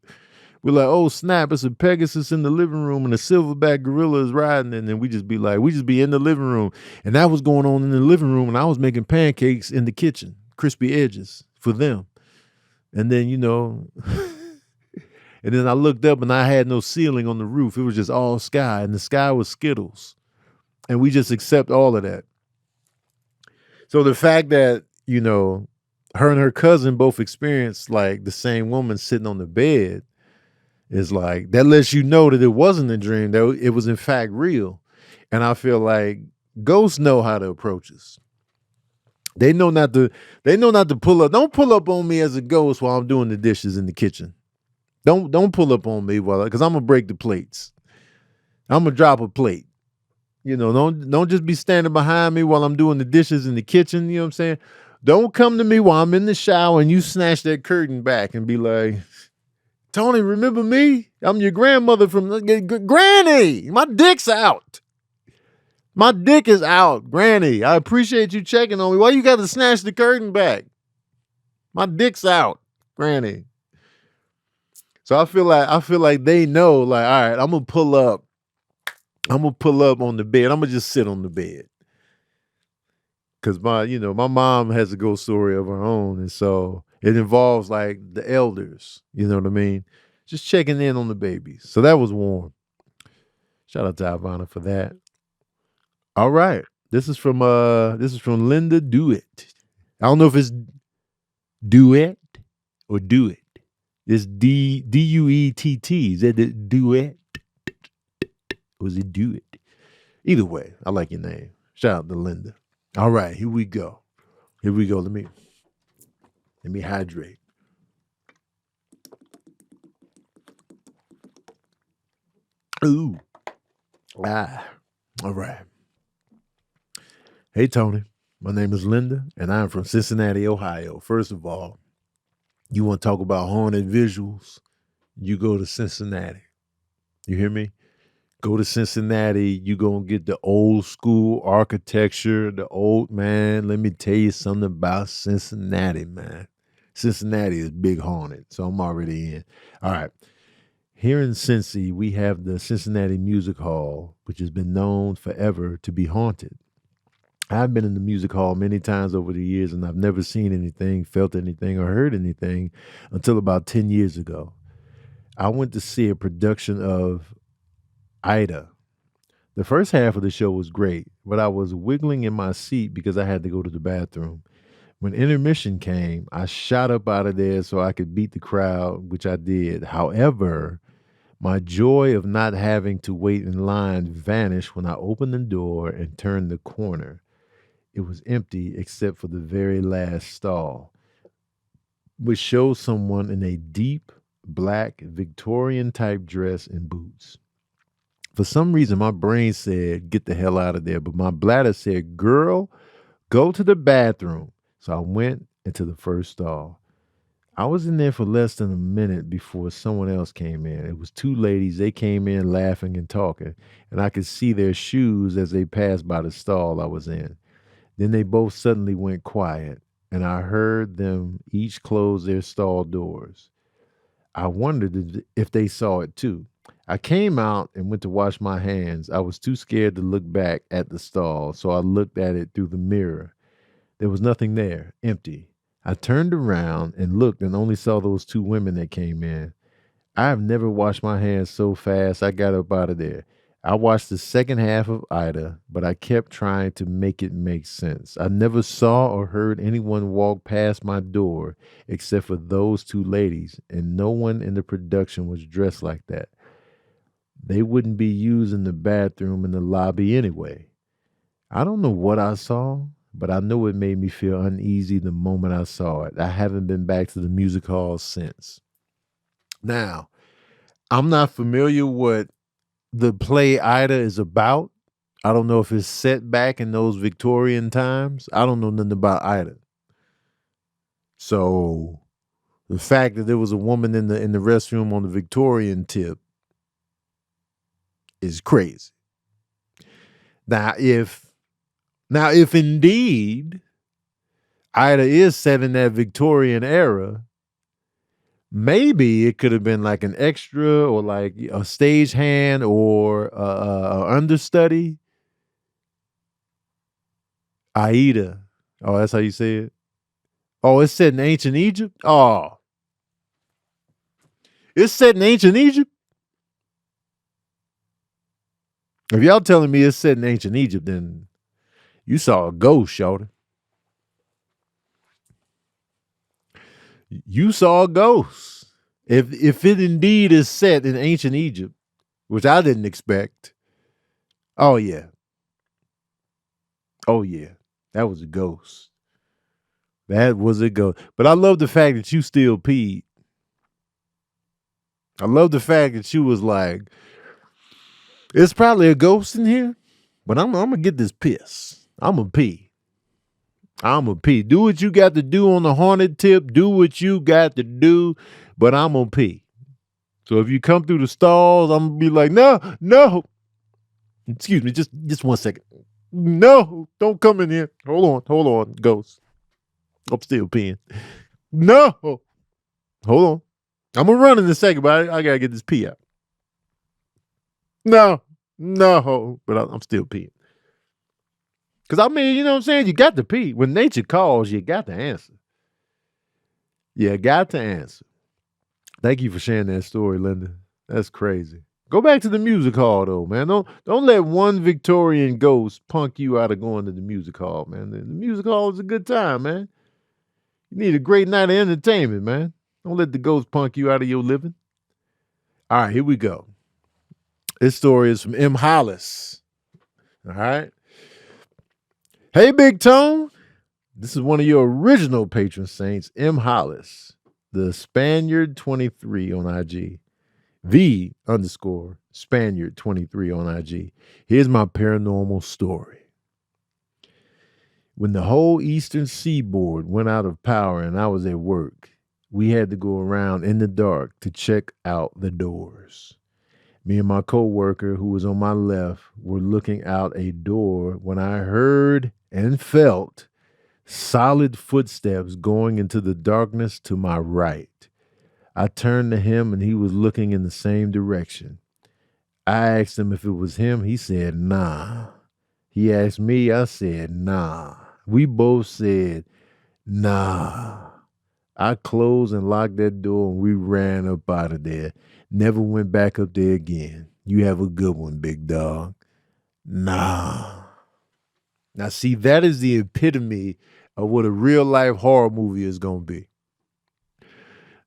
A: We're like, oh, snap, it's a Pegasus in the living room and a silverback gorilla is riding. And then we just be in the living room. And that was going on in the living room. And I was making pancakes in the kitchen, crispy edges for them. And then, and then I looked up and I had no ceiling on the roof. It was just all sky and the sky was Skittles. And we just accept all of that. So the fact that, her and her cousin both experienced like the same woman sitting on the bed is like, that lets you know that it wasn't a dream, that it was in fact real. And I feel like ghosts know how to approach us. They know not to pull up. Don't pull up on me as a ghost while I'm doing the dishes in the kitchen. Don't pull up on me because I'm gonna break the plates. I'm gonna drop a plate. Don't just be standing behind me while I'm doing the dishes in the kitchen. You know what I'm saying? Don't come to me while I'm in the shower and you snatch that curtain back and be like, Tony, remember me? I'm your grandmother from Granny. My dick's out. My dick is out, Granny. I appreciate you checking on me. Why you got to snatch the curtain back? My dick's out, Granny. So I feel like they know, like, all right, I'm gonna pull up on the bed. I'm gonna just sit on the bed. Cause my mom has a ghost story of her own. And so it involves like the elders, you know what I mean? Just checking in on the babies. So that was warm. Shout out to Ivana for that. All right. This is from Linda Do It. I don't know if it's duet or do it. It's Duett. Is that the duet? Or is it do it? Either way, I like your name. Shout out to Linda. All right, here we go. Let me hydrate. Ooh. All right. Hey, Tony. My name is Linda, and I'm from Cincinnati, Ohio. First of all, You want to talk about haunted visuals? You go to Cincinnati. You hear me? Go to Cincinnati. You gonna get the old school architecture, the old man. Let me tell you something about Cincinnati, man. Cincinnati is big haunted, so I'm already in. All right. Here in Cincy, we have the Cincinnati Music Hall, which has been known forever to be haunted. I've been in the music hall many times over the years, and I've never seen anything, felt anything, or heard anything until about 10 years ago. I went to see a production of Ida. The first half of the show was great, but I was wiggling in my seat because I had to go to the bathroom. When intermission came, I shot up out of there so I could beat the crowd, which I did. However, my joy of not having to wait in line vanished when I opened the door and turned the corner. It was empty except for the very last stall, which showed someone in a deep black Victorian type dress and boots. For some reason, my brain said, get the hell out of there. But my bladder said, girl, go to the bathroom. So I went into the first stall. I was in there for less than a minute before someone else came in. It was two ladies. They came in laughing and talking, and I could see their shoes as they passed by the stall I was in. Then they both suddenly went quiet, and I heard them each close their stall doors. I wondered if they saw it too. I came out and went to wash my hands. I was too scared to look back at the stall, so I looked at it through the mirror. There was nothing there, empty. I turned around and looked and only saw those two women that came in. I have never washed my hands so fast. I got up out of there. I watched the second half of Ida, but I kept trying to make it make sense. I never saw or heard anyone walk past my door except for those two ladies, and no one in the production was dressed like that. They wouldn't be using the bathroom in the lobby anyway. I don't know what I saw, but I know it made me feel uneasy the moment I saw it. I haven't been back to the music hall since. Now, I'm not familiar what the play Ida is about. I don't know if it's set back in those Victorian times. I don't know nothing about Ida. So the fact that there was a woman in the restroom on the Victorian tip is crazy. Now, if indeed Ida is set in that Victorian era, maybe it could have been like an extra or like a stagehand or a understudy. Aida. Oh, that's how you say it? Oh, it's set in ancient Egypt? Oh. It's set in ancient Egypt? If y'all telling me it's set in ancient Egypt, then you saw a ghost, shorty. You saw a ghost. If it indeed is set in ancient Egypt, which I didn't expect. Oh yeah. Oh yeah. That was a ghost. That was a ghost. But I love the fact that you still peed. I love the fact that you was like, it's probably a ghost in here, but I'm gonna get this piss. I'm gonna pee. I'm gonna pee. Do what you got to do on the haunted tip. Do what you got to do, but I'm gonna pee. So if you come through the stalls, I'm gonna be like, no. Excuse me, just 1 second. No, don't come in here. Hold on, ghost. I'm still peeing. No, hold on. I'm gonna run in a second, but I gotta get this pee out. No, but I'm still peeing. Because I mean, you know what I'm saying? You got to pee. When nature calls, you got to answer. You got to answer. Thank you for sharing that story, Linda. That's crazy. Go back to the music hall, though, man. Don't let one Victorian ghost punk you out of going to the music hall, man. The music hall is a good time, man. You need a great night of entertainment, man. Don't let the ghost punk you out of your living. All right, here we go. This story is from M. Hollis. All right. Hey, Big Tone. This is one of your original patron saints, M. Hollis, the Spaniard 23 on IG. _Spaniard 23 on IG. Here's my paranormal story. When the whole eastern seaboard went out of power and I was at work, we had to go around in the dark to check out the doors. Me and my coworker, who was on my left, were looking out a door when I heard and felt solid footsteps going into the darkness to my right. I turned to him and he was looking in the same direction. I asked him if it was him. He said, nah. He asked me. I said, nah. We both said, nah. I closed and locked that door and we ran up out of there. Never went back up there again. You have a good one, big dog. Nah. Now, see, that is the epitome of what a real life horror movie is going to be.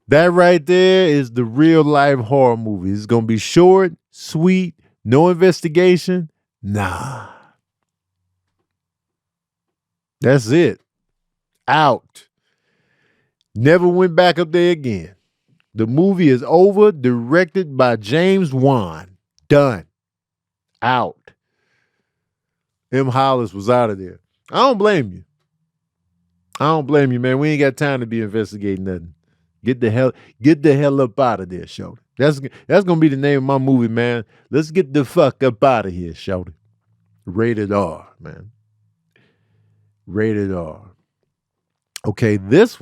A: That right there is the real life horror movie. It's going to be short, sweet, no investigation. Nah. That's it. Out. Never went back up there again. The movie is over, directed by James Wan. Done. Out. M. Hollis was out of there. I don't blame you. I don't blame you, man. We ain't got time to be investigating nothing. Get the hell up out of there, Shorty. That's gonna be the name of my movie, man. Let's get the fuck up out of here, Shorty. Rated R, man. Rated R. Okay, this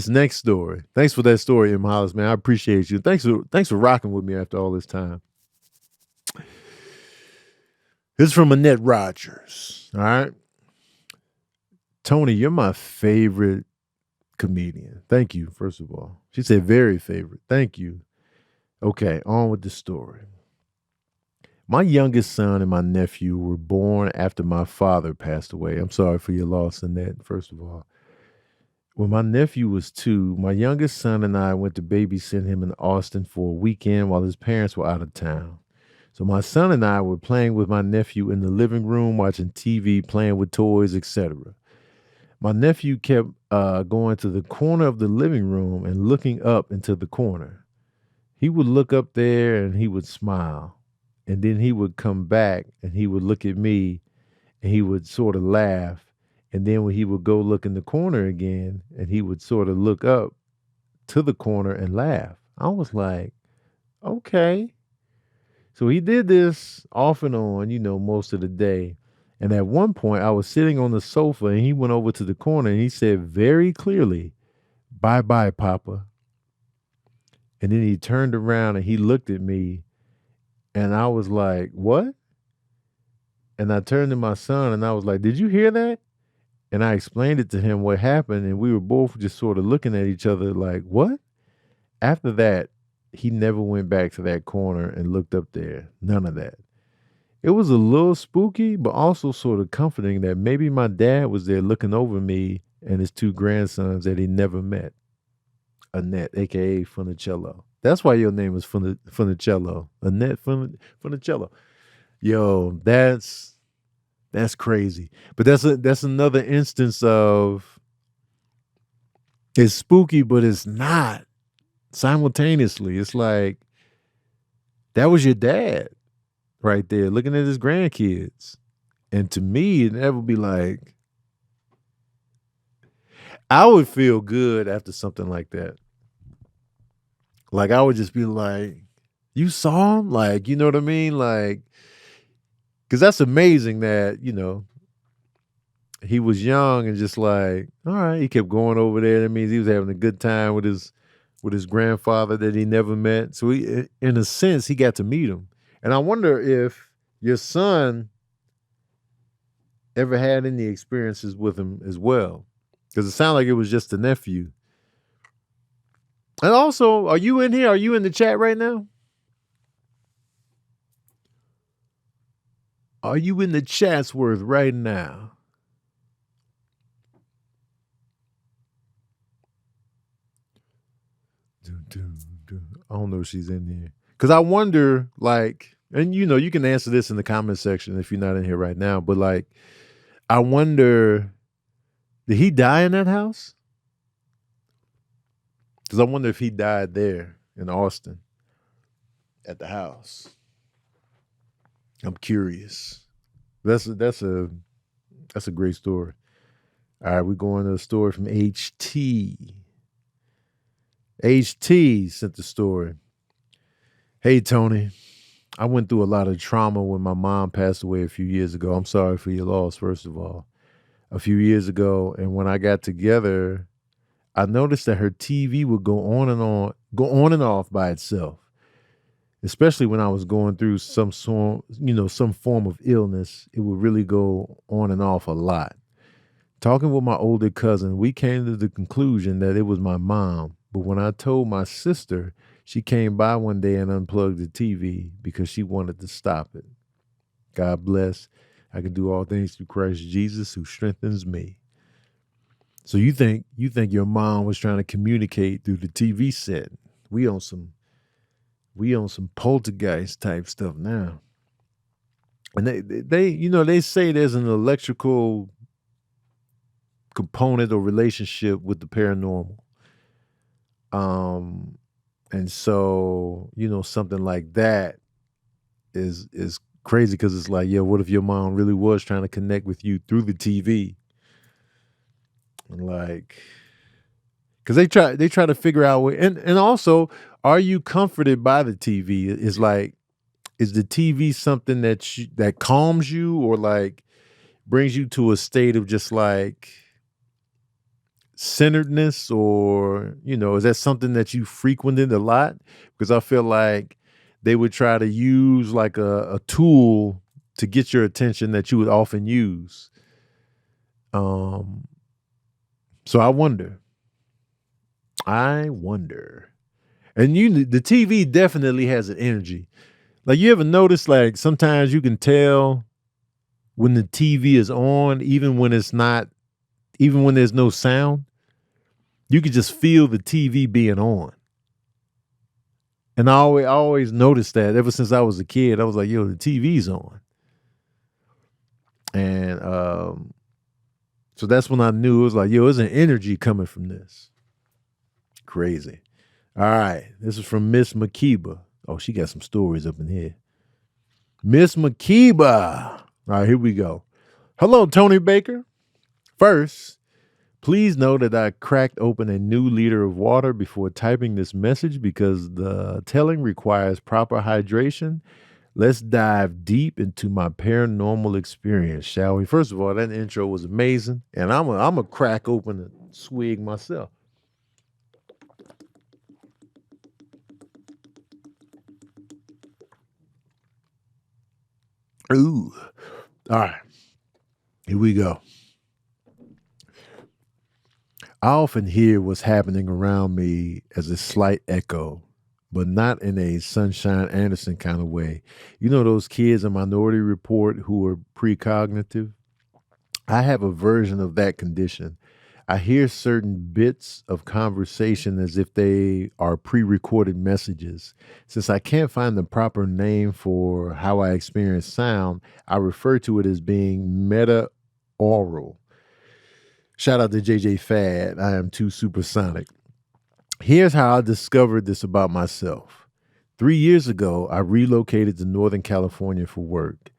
A: next story. Thanks for that story, M. Hollis, man. I appreciate you. Thanks for rocking with me after all this time. This is from Annette Rogers. All right. Tony, you're my favorite comedian. Thank you, first of all. She said very favorite. Thank you. Okay, on with the story. My youngest son and my nephew were born after my father passed away. I'm sorry for your loss, Annette, first of all. When my nephew was 2, my youngest son and I went to babysit him in Austin for a weekend while his parents were out of town. So my son and I were playing with my nephew in the living room, watching TV, playing with toys, etc. My nephew kept going to the corner of the living room and looking up into the corner. He would look up there and he would smile. And then he would come back and he would look at me and he would sort of laugh. And then when he would go look in the corner again and he would sort of look up to the corner and laugh. I was like, okay. So he did this off and on, most of the day. And at one point I was sitting on the sofa and he went over to the corner and he said very clearly, "Bye-bye, Papa." And then he turned around and he looked at me and I was like, "What?" And I turned to my son and I was like, "Did you hear that?" And I explained it to him what happened and we were both just sort of looking at each other like, "What?" After that, he never went back to that corner and looked up there. None of that. It was a little spooky, but also sort of comforting that maybe my dad was there looking over me and his 2 grandsons that he never met. Annette, a.k.a. Funicello. That's why your name is Funicello. Annette Funicello. Yo, that's crazy. But that's another instance of it's spooky, but it's not. Simultaneously, it's like that was your dad right there looking at his grandkids. And to me, that would be like, I would feel good after something like that. Like I would just be like, you saw him? Like, you know what I mean? Like, because that's amazing that, he was young and just like, all right, he kept going over there. That means he was having a good time with his grandfather that he never met. So he, in a sense, he got to meet him. And I wonder if your son ever had any experiences with him as well. Because it sounded like it was just the nephew. And also, are you in here? Are you in the chat right now? Are you in the Chatsworth right now? I don't know if she's in here. Because I wonder, like, and you can answer this in the comment section if you're not in here right now, but like, I wonder, did he die in that house? Because I wonder if he died there in Austin at the house. I'm curious. That's a great story. All right, we're going to a story from HT. HT sent the story. Hey, Tony. I went through a lot of trauma when my mom passed away a few years ago. I'm sorry for your loss, first of all. A few years ago, and when I got together, I noticed that her TV would go on and off by itself. Especially when I was going through some form of illness, it would really go on and off a lot. Talking with my older cousin, we came to the conclusion that it was my mom. But when I told my sister, she came by one day and unplugged the TV because she wanted to stop it. God bless. I can do all things through Christ Jesus who strengthens me. So you think your mom was trying to communicate through the TV set? We on some poltergeist type stuff now. And they say there's an electrical component or relationship with the paranormal. And so, something like that is crazy because it's like, yeah, what if your mom really was trying to connect with you through the TV? Like, because they try to figure out and also, are you comforted by the TV? Is the TV something that calms you or like brings you to a state of just like centeredness, or is that something that you frequented a lot? Because I feel like they would try to use like a tool to get your attention that you would often use. So I wonder. And the TV definitely has an energy. Like, you ever notice, like, sometimes you can tell when the TV is on, even when there's no sound, you can just feel the TV being on. And I always noticed that ever since I was a kid. I was like, yo, the TV's on. And so that's when I knew it was like, yo, there's an energy coming from this. Crazy. All right. This is from Miss Makiba. Oh, she got some stories up in here. Miss Makiba. All right, here we go. Hello, Tony Baker. First, please know that I cracked open a new liter of water before typing this message because the telling requires proper hydration. Let's dive deep into my paranormal experience, shall we? First of all, that intro was amazing, and I'm a crack open a swig myself. Ooh. All right. Here we go. I often hear what's happening around me as a slight echo, but not in a Sunshine Anderson kind of way. You know those kids in Minority Report who are precognitive? I have a version of that condition. I hear certain bits of conversation as if they are pre-recorded messages. Since I can't find the proper name for how I experience sound, I refer to it as being meta-aural. Shout out to JJ Fad. I am too supersonic. Here's how I discovered this about myself. 3 years ago, I relocated to Northern California for work.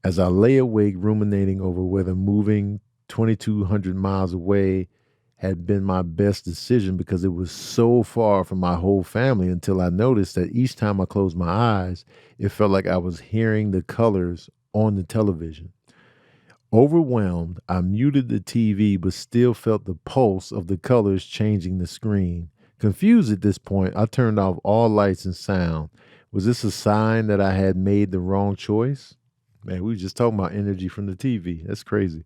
A: As I lay awake ruminating over whether moving 2,200 miles away had been my best decision because it was so far from my whole family, until I noticed that each time I closed my eyes, it felt like I was hearing the colors on the television. Overwhelmed, I muted the TV but still felt the pulse of the colors changing the screen. Confused at this point, I turned off all lights and sound. Was this a sign that I had made the wrong choice? Man, we were just talking about energy from the TV. That's crazy.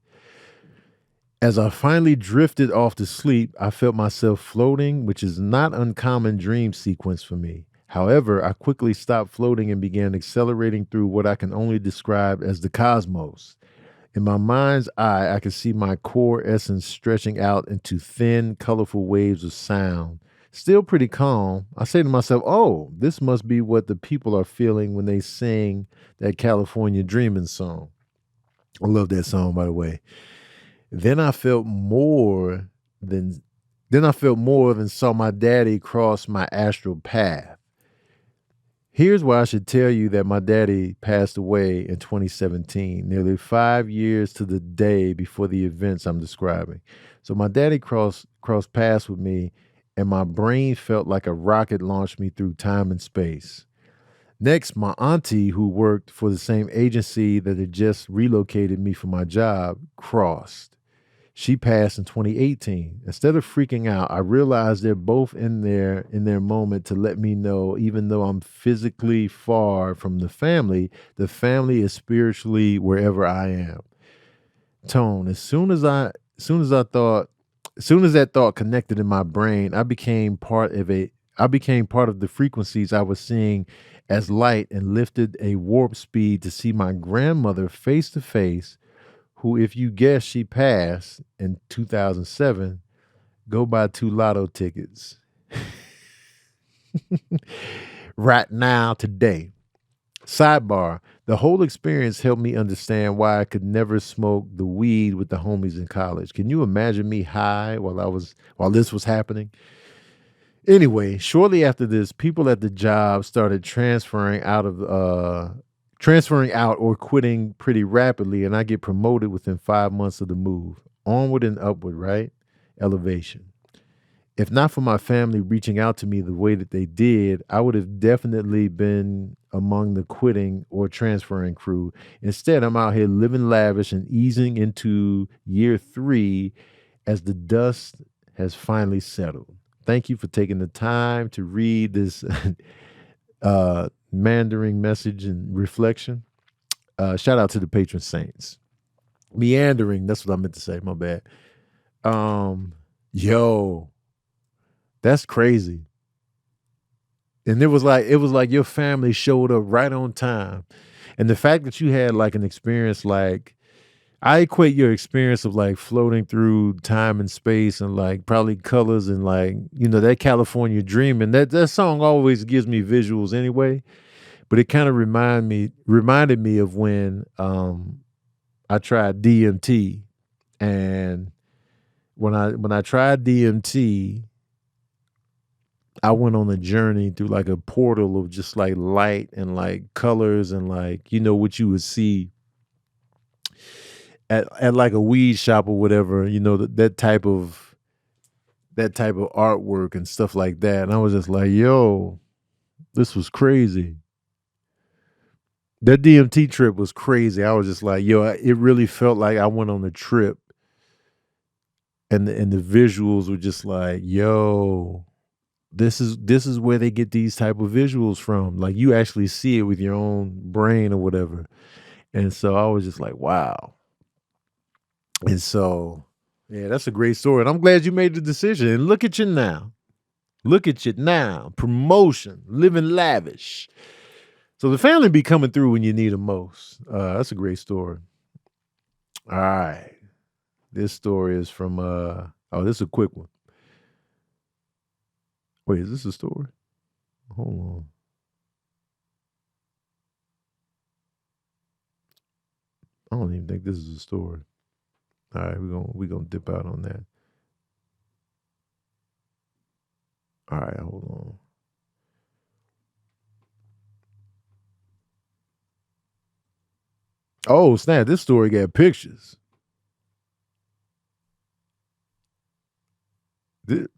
A: As I finally drifted off to sleep, I felt myself floating, which is not uncommon dream sequence for me. However, I quickly stopped floating and began accelerating through what I can only describe as the cosmos. In my mind's eye, I could see my core essence stretching out into thin, colorful waves of sound. Still pretty calm, I say to myself, oh, this must be what the people are feeling when they sing that California Dreamin' song. I love that song, by the way. Then I felt more than saw my daddy cross my astral path. Here's why I should tell you that my daddy passed away in 2017, nearly 5 years to the day before the events I'm describing. So my daddy crossed paths with me and my brain felt like a rocket launched me through time and space. Next, my auntie, who worked for the same agency that had just relocated me for my job, crossed. She passed in 2018. Instead of freaking out, I realized they're both in their moment to let me know, even though I'm physically far from the family is spiritually wherever I am. Tone. As soon as that thought connected in my brain, I became part of the frequencies I was seeing as light and lifted a warp speed to see my grandmother face to face, who, if you guess she passed in 2007, go buy 2 lotto tickets right now, today. Sidebar, the whole experience helped me understand why I could never smoke the weed with the homies in college. Can you imagine me high while this was happening? Anyway, shortly after this, people at the job started transferring out or quitting pretty rapidly, and I get promoted within 5 months of the move. Onward and upward, right? Elevation. If not for my family reaching out to me the way that they did, I would have definitely been among the quitting or transferring crew. Instead, I'm out here living lavish and easing into year 3 as the dust has finally settled. Thank you for taking the time to read this Mandarin message and reflection. Shout out to the patron saints. Meandering, that's what I meant to say. My bad. Yo, that's crazy. And it was like your family showed up right on time. And the fact that you had like an experience, like I equate your experience of like floating through time and space and like probably colors and like, that California dream. And that song always gives me visuals anyway. But it kind of reminded me of when I tried DMT. And when I tried DMT, I went on a journey through like a portal of just like light and like colors and like, what you would see at like a weed shop or whatever, that type of artwork and stuff like that. And I was just like, yo, this was crazy. That DMT trip was crazy. I was just like, yo, it really felt like I went on a trip, and the visuals were just like, yo, this is where they get these type of visuals from. Like you actually see it with your own brain or whatever. And so I was just like, wow. And so, yeah, that's a great story. And I'm glad you made the decision. And look at you now. Look at you now. Promotion, living lavish. So the family be coming through when you need them most. That's a great story. All right. This story is from, this is a quick one. Wait, is this a story? Hold on. I don't even think this is a story. All right, we're gonna dip out on that. All right, hold on. Oh, snap, this story got pictures. The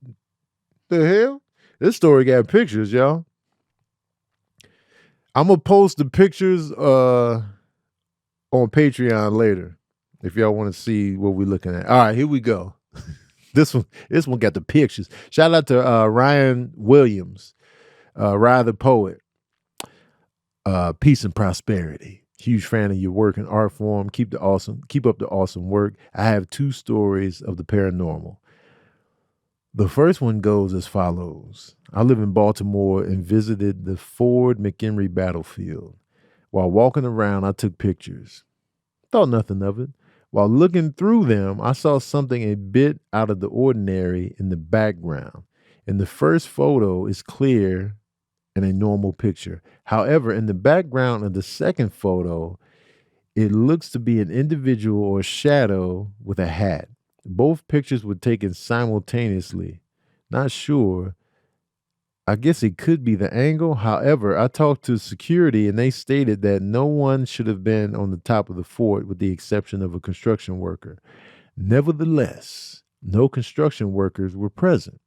A: hell? This story got pictures, y'all. I'm gonna post the pictures on Patreon later if y'all want to see what we're looking at. All right, here we go. This one got the pictures. Shout out to Ryan Williams, Ryan the Poet. Peace and prosperity. Huge fan of your work and art form. Keep up the awesome work. I have 2 stories of the paranormal. The first one goes as follows. I live in Baltimore and visited the Ford McHenry battlefield. While walking around, I took pictures. Thought nothing of it. While looking through them, I saw something a bit out of the ordinary in the background. And the first photo is clear and a normal picture. However, in the background of the second photo, it looks to be an individual or shadow with a hat. Both pictures were taken simultaneously. Not sure. I guess it could be the angle. However, I talked to security and they stated that no one should have been on the top of the fort with the exception of a construction worker. Nevertheless, no construction workers were present.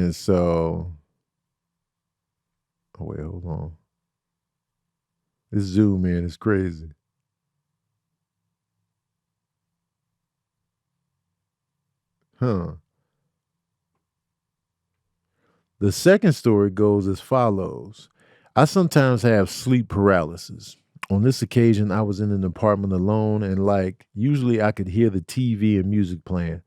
A: And so, oh wait, hold on. This Zoom in is crazy. Huh. The second story goes as follows. I sometimes have sleep paralysis. On this occasion, I was in an apartment alone, and usually I could hear the TV and music playing.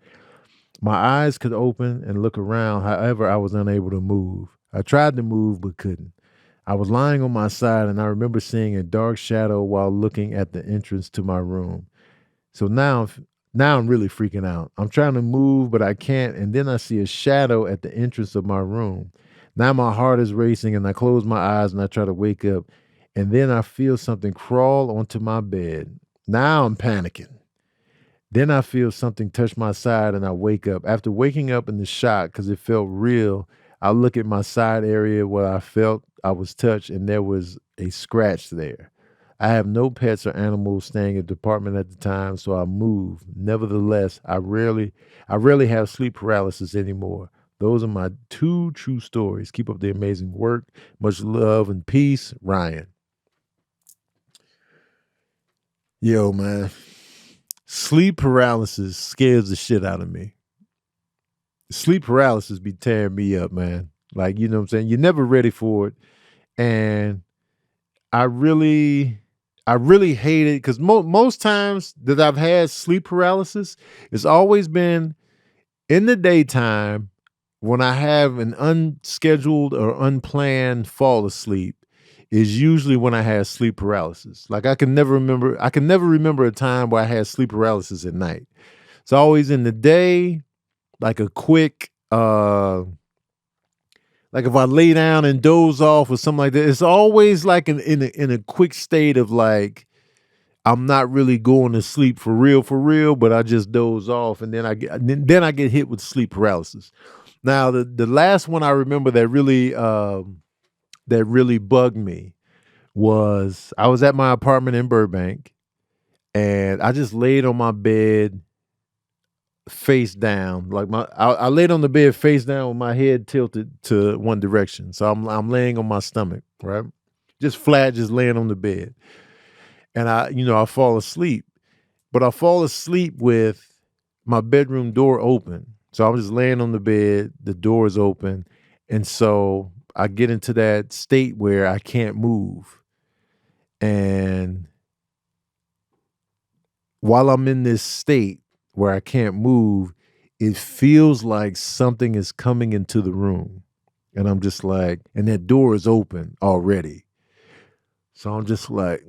A: My eyes could open and look around, however, I was unable to move. I tried to move but couldn't. I was lying on my side, and I remember seeing a dark shadow while looking at the entrance to my room. So now I'm really freaking out. I'm trying to move, but I can't. And then I see a shadow at the entrance of my room. Now my heart is racing, and I close my eyes and I try to wake up. And then I feel something crawl onto my bed. Now I'm panicking. Then I feel something touch my side and I wake up. After waking up in the shock because it felt real, I look at my side area where I felt I was touched and there was a scratch there. I have no pets or animals staying at the apartment at the time, so I move. Nevertheless, I rarely have sleep paralysis anymore. Those are my two true stories. Keep up the amazing work. Much love and peace, Ryan. Yo, man. Sleep paralysis scares the shit out of me. Sleep paralysis be tearing me up, man. Like, you know what I'm saying? You're never ready for it. And I really, I really hate it because most times that I've had sleep paralysis, it's always been in the daytime when I have an unscheduled or unplanned fall asleep. Is usually when I had sleep paralysis. Like I can never remember a time where I had sleep paralysis at night. It's always in the day, like a quick like if I lay down and doze off or something like that. It's always like in a quick state of like I'm not really going to sleep for real, but I just doze off and then I get hit with sleep paralysis. Now the last one I remember that really bugged me was I was at my apartment in Burbank and I just laid on my bed face down. I laid on the bed face down with my head tilted to one direction. So I'm laying on my stomach, right? Just flat, just laying on the bed. And I fall asleep. But I fall asleep with my bedroom door open. So I'm just laying on the bed, the door is open. And so I get into that state where I can't move. And while I'm in this state where I can't move, it feels like something is coming into the room. And I'm just like, and that door is open already. So I'm just like,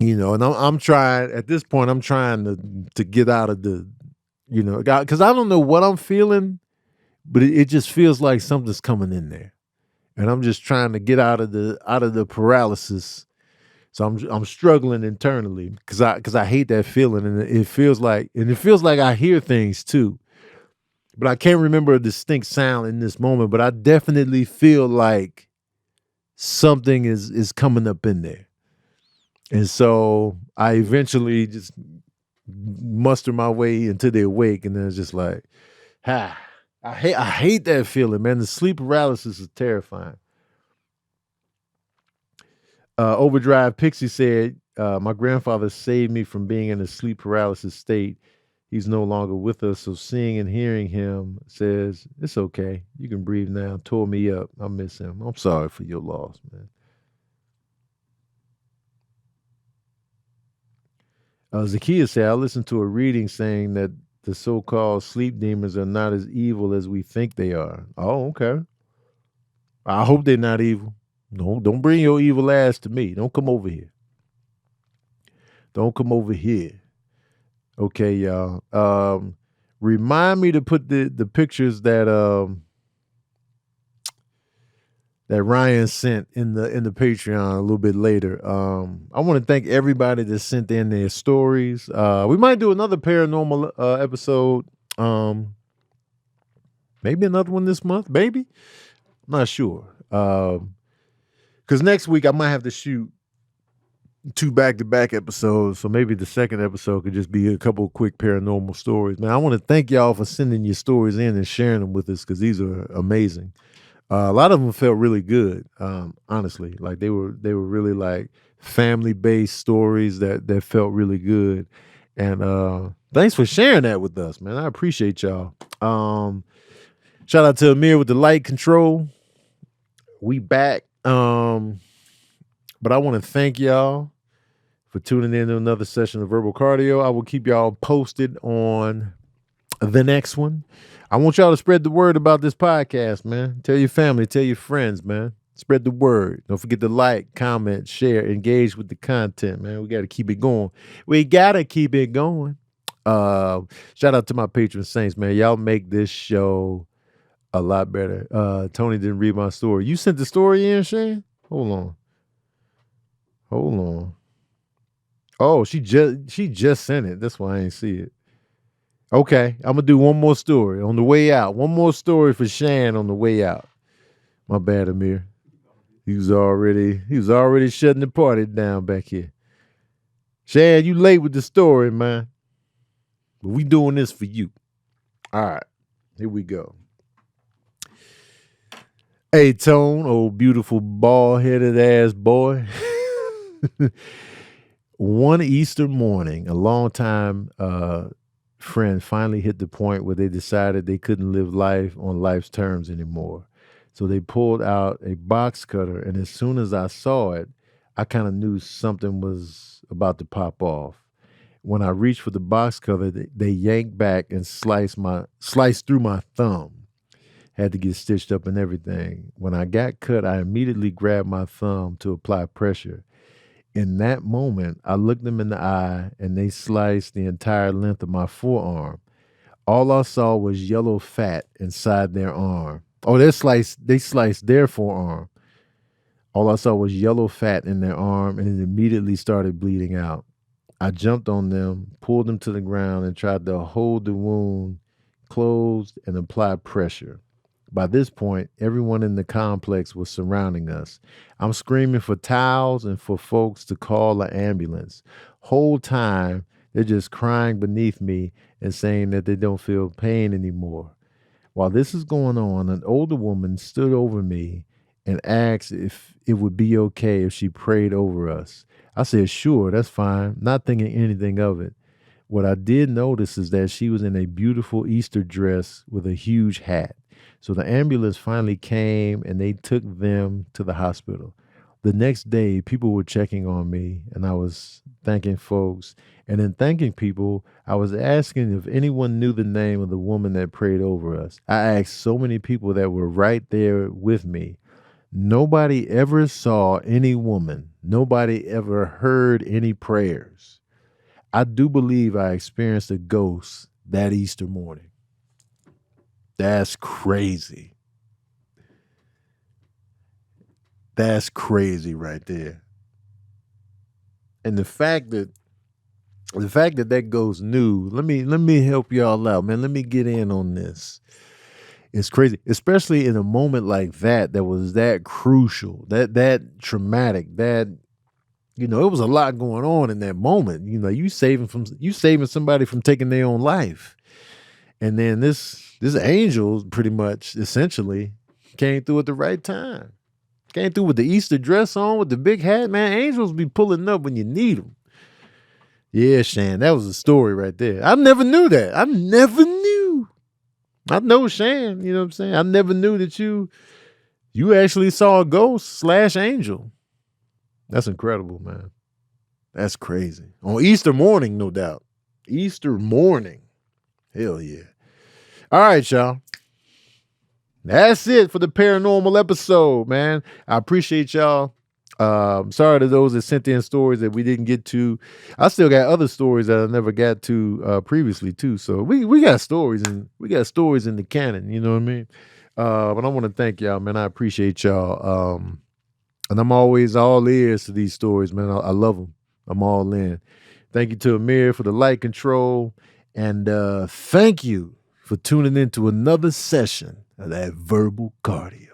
A: and I'm trying at this point, I'm trying to get out of because I don't know what I'm feeling, but it just feels like something's coming in there. And I'm just trying to get out of the paralysis. So I'm struggling internally because I hate that feeling, and it feels like I hear things too, but I can't remember a distinct sound in this moment. But I definitely feel like something is coming up in there, and so I eventually just muster my way into the awake, and then it's just like, I hate that feeling, man. The sleep paralysis is terrifying. Overdrive Pixie said, my grandfather saved me from being in a sleep paralysis state. He's no longer with us, so seeing and hearing him says, it's okay. You can breathe now. Tore me up. I miss him. I'm sorry for your loss, man. Zakiya said, I listened to a reading saying that the so-called sleep demons are not as evil as we think they are. Oh, okay. I hope they're not evil. No, don't bring your evil ass to me. Don't come over here. Don't come over here. Okay, y'all. Remind me to put the pictures that Ryan sent in the Patreon a little bit later. I want to thank everybody that sent in their stories. We might do another paranormal episode. Maybe another one this month. Maybe, I'm not sure. Because next week I might have to shoot 2 back-to-back episodes, so maybe the second episode could just be a couple of quick paranormal stories. Man, I want to thank y'all for sending your stories in and sharing them with us because these are amazing. A lot of them felt really good, honestly. Like they were really like family-based stories that felt really good. And thanks for sharing that with us, man. I appreciate y'all. Shout out to Amir with the light control. We back. But I want to thank y'all for tuning in to another session of Verbal Cardio. I will keep y'all posted on the next one. I want y'all to spread the word about this podcast, man. Tell your family, tell your friends, man. Spread the word. Don't forget to like, comment, share, engage with the content, man. We got to keep it going. Shout out to my patron saints, man. Y'all make this show a lot better. Tony didn't read my story. You sent the story in, Shane? Hold on. Oh, she just sent it. That's why I ain't see it. Okay, I'm gonna do one more story on the way out. One more story for Shan on the way out. My bad, Amir. He was already shutting the party down back here. Shan, you late with the story, man. But we doing this for you. All right, here we go. Hey, Tone, old beautiful bald-headed ass boy. One Easter morning, a long-time friend finally hit the point where they decided they couldn't live life on life's terms anymore. So they pulled out a box cutter, and as soon as I saw it, I kind of knew something was about to pop off. When I reached for the box cutter, they yanked back and sliced through my thumb. Had to get stitched up and everything. When I got cut, I immediately grabbed my thumb to apply pressure. In that moment, I looked them in the eye and they sliced the entire length of my forearm. All I saw was yellow fat inside their arm. Oh, they sliced their forearm. All I saw was yellow fat in their arm and it immediately started bleeding out. I jumped on them, pulled them to the ground and tried to hold the wound closed and apply pressure. By this point, everyone in the complex was surrounding us. I'm screaming for towels and for folks to call an ambulance. Whole time, they're just crying beneath me and saying that they don't feel pain anymore. While this is going on, an older woman stood over me and asked if it would be okay if she prayed over us. I said, sure, that's fine, not thinking anything of it. What I did notice is that she was in a beautiful Easter dress with a huge hat. So the ambulance finally came and they took them to the hospital. The next day, people were checking on me and I was thanking folks. And in thanking people, I was asking if anyone knew the name of the woman that prayed over us. I asked so many people that were right there with me. Nobody ever saw any woman. Nobody ever heard any prayers. I do believe I experienced a ghost that Easter morning. That's crazy. That's crazy right there. And the fact that that ghost knew, let me help y'all out, man. Let me get in on this. It's crazy, especially in a moment like that was that crucial, that traumatic, that it was a lot going on in that moment. You saving somebody from taking their own life. And then this angel pretty much essentially came through at the right time. Came through with the Easter dress on, with the big hat. Man, angels be pulling up when you need them. Yeah, Shan, that was a story right there. I never knew that. I never knew. I know Shan, you know what I'm saying? I never knew that you actually saw a ghost / angel. That's incredible, man. That's crazy. On Easter morning, no doubt. Easter morning. Hell yeah. All right, y'all. That's it for the paranormal episode, man. I appreciate y'all. Sorry to those that sent in stories that we didn't get to. I still got other stories that I never got to previously too. So we got stories and we got stories in the canon. You know what I mean? But I want to thank y'all, man. I appreciate y'all. And I'm always all ears to these stories, man. I love them. I'm all in. Thank you to Amir for the light control. And thank you for tuning in to another session of that verbal cardio.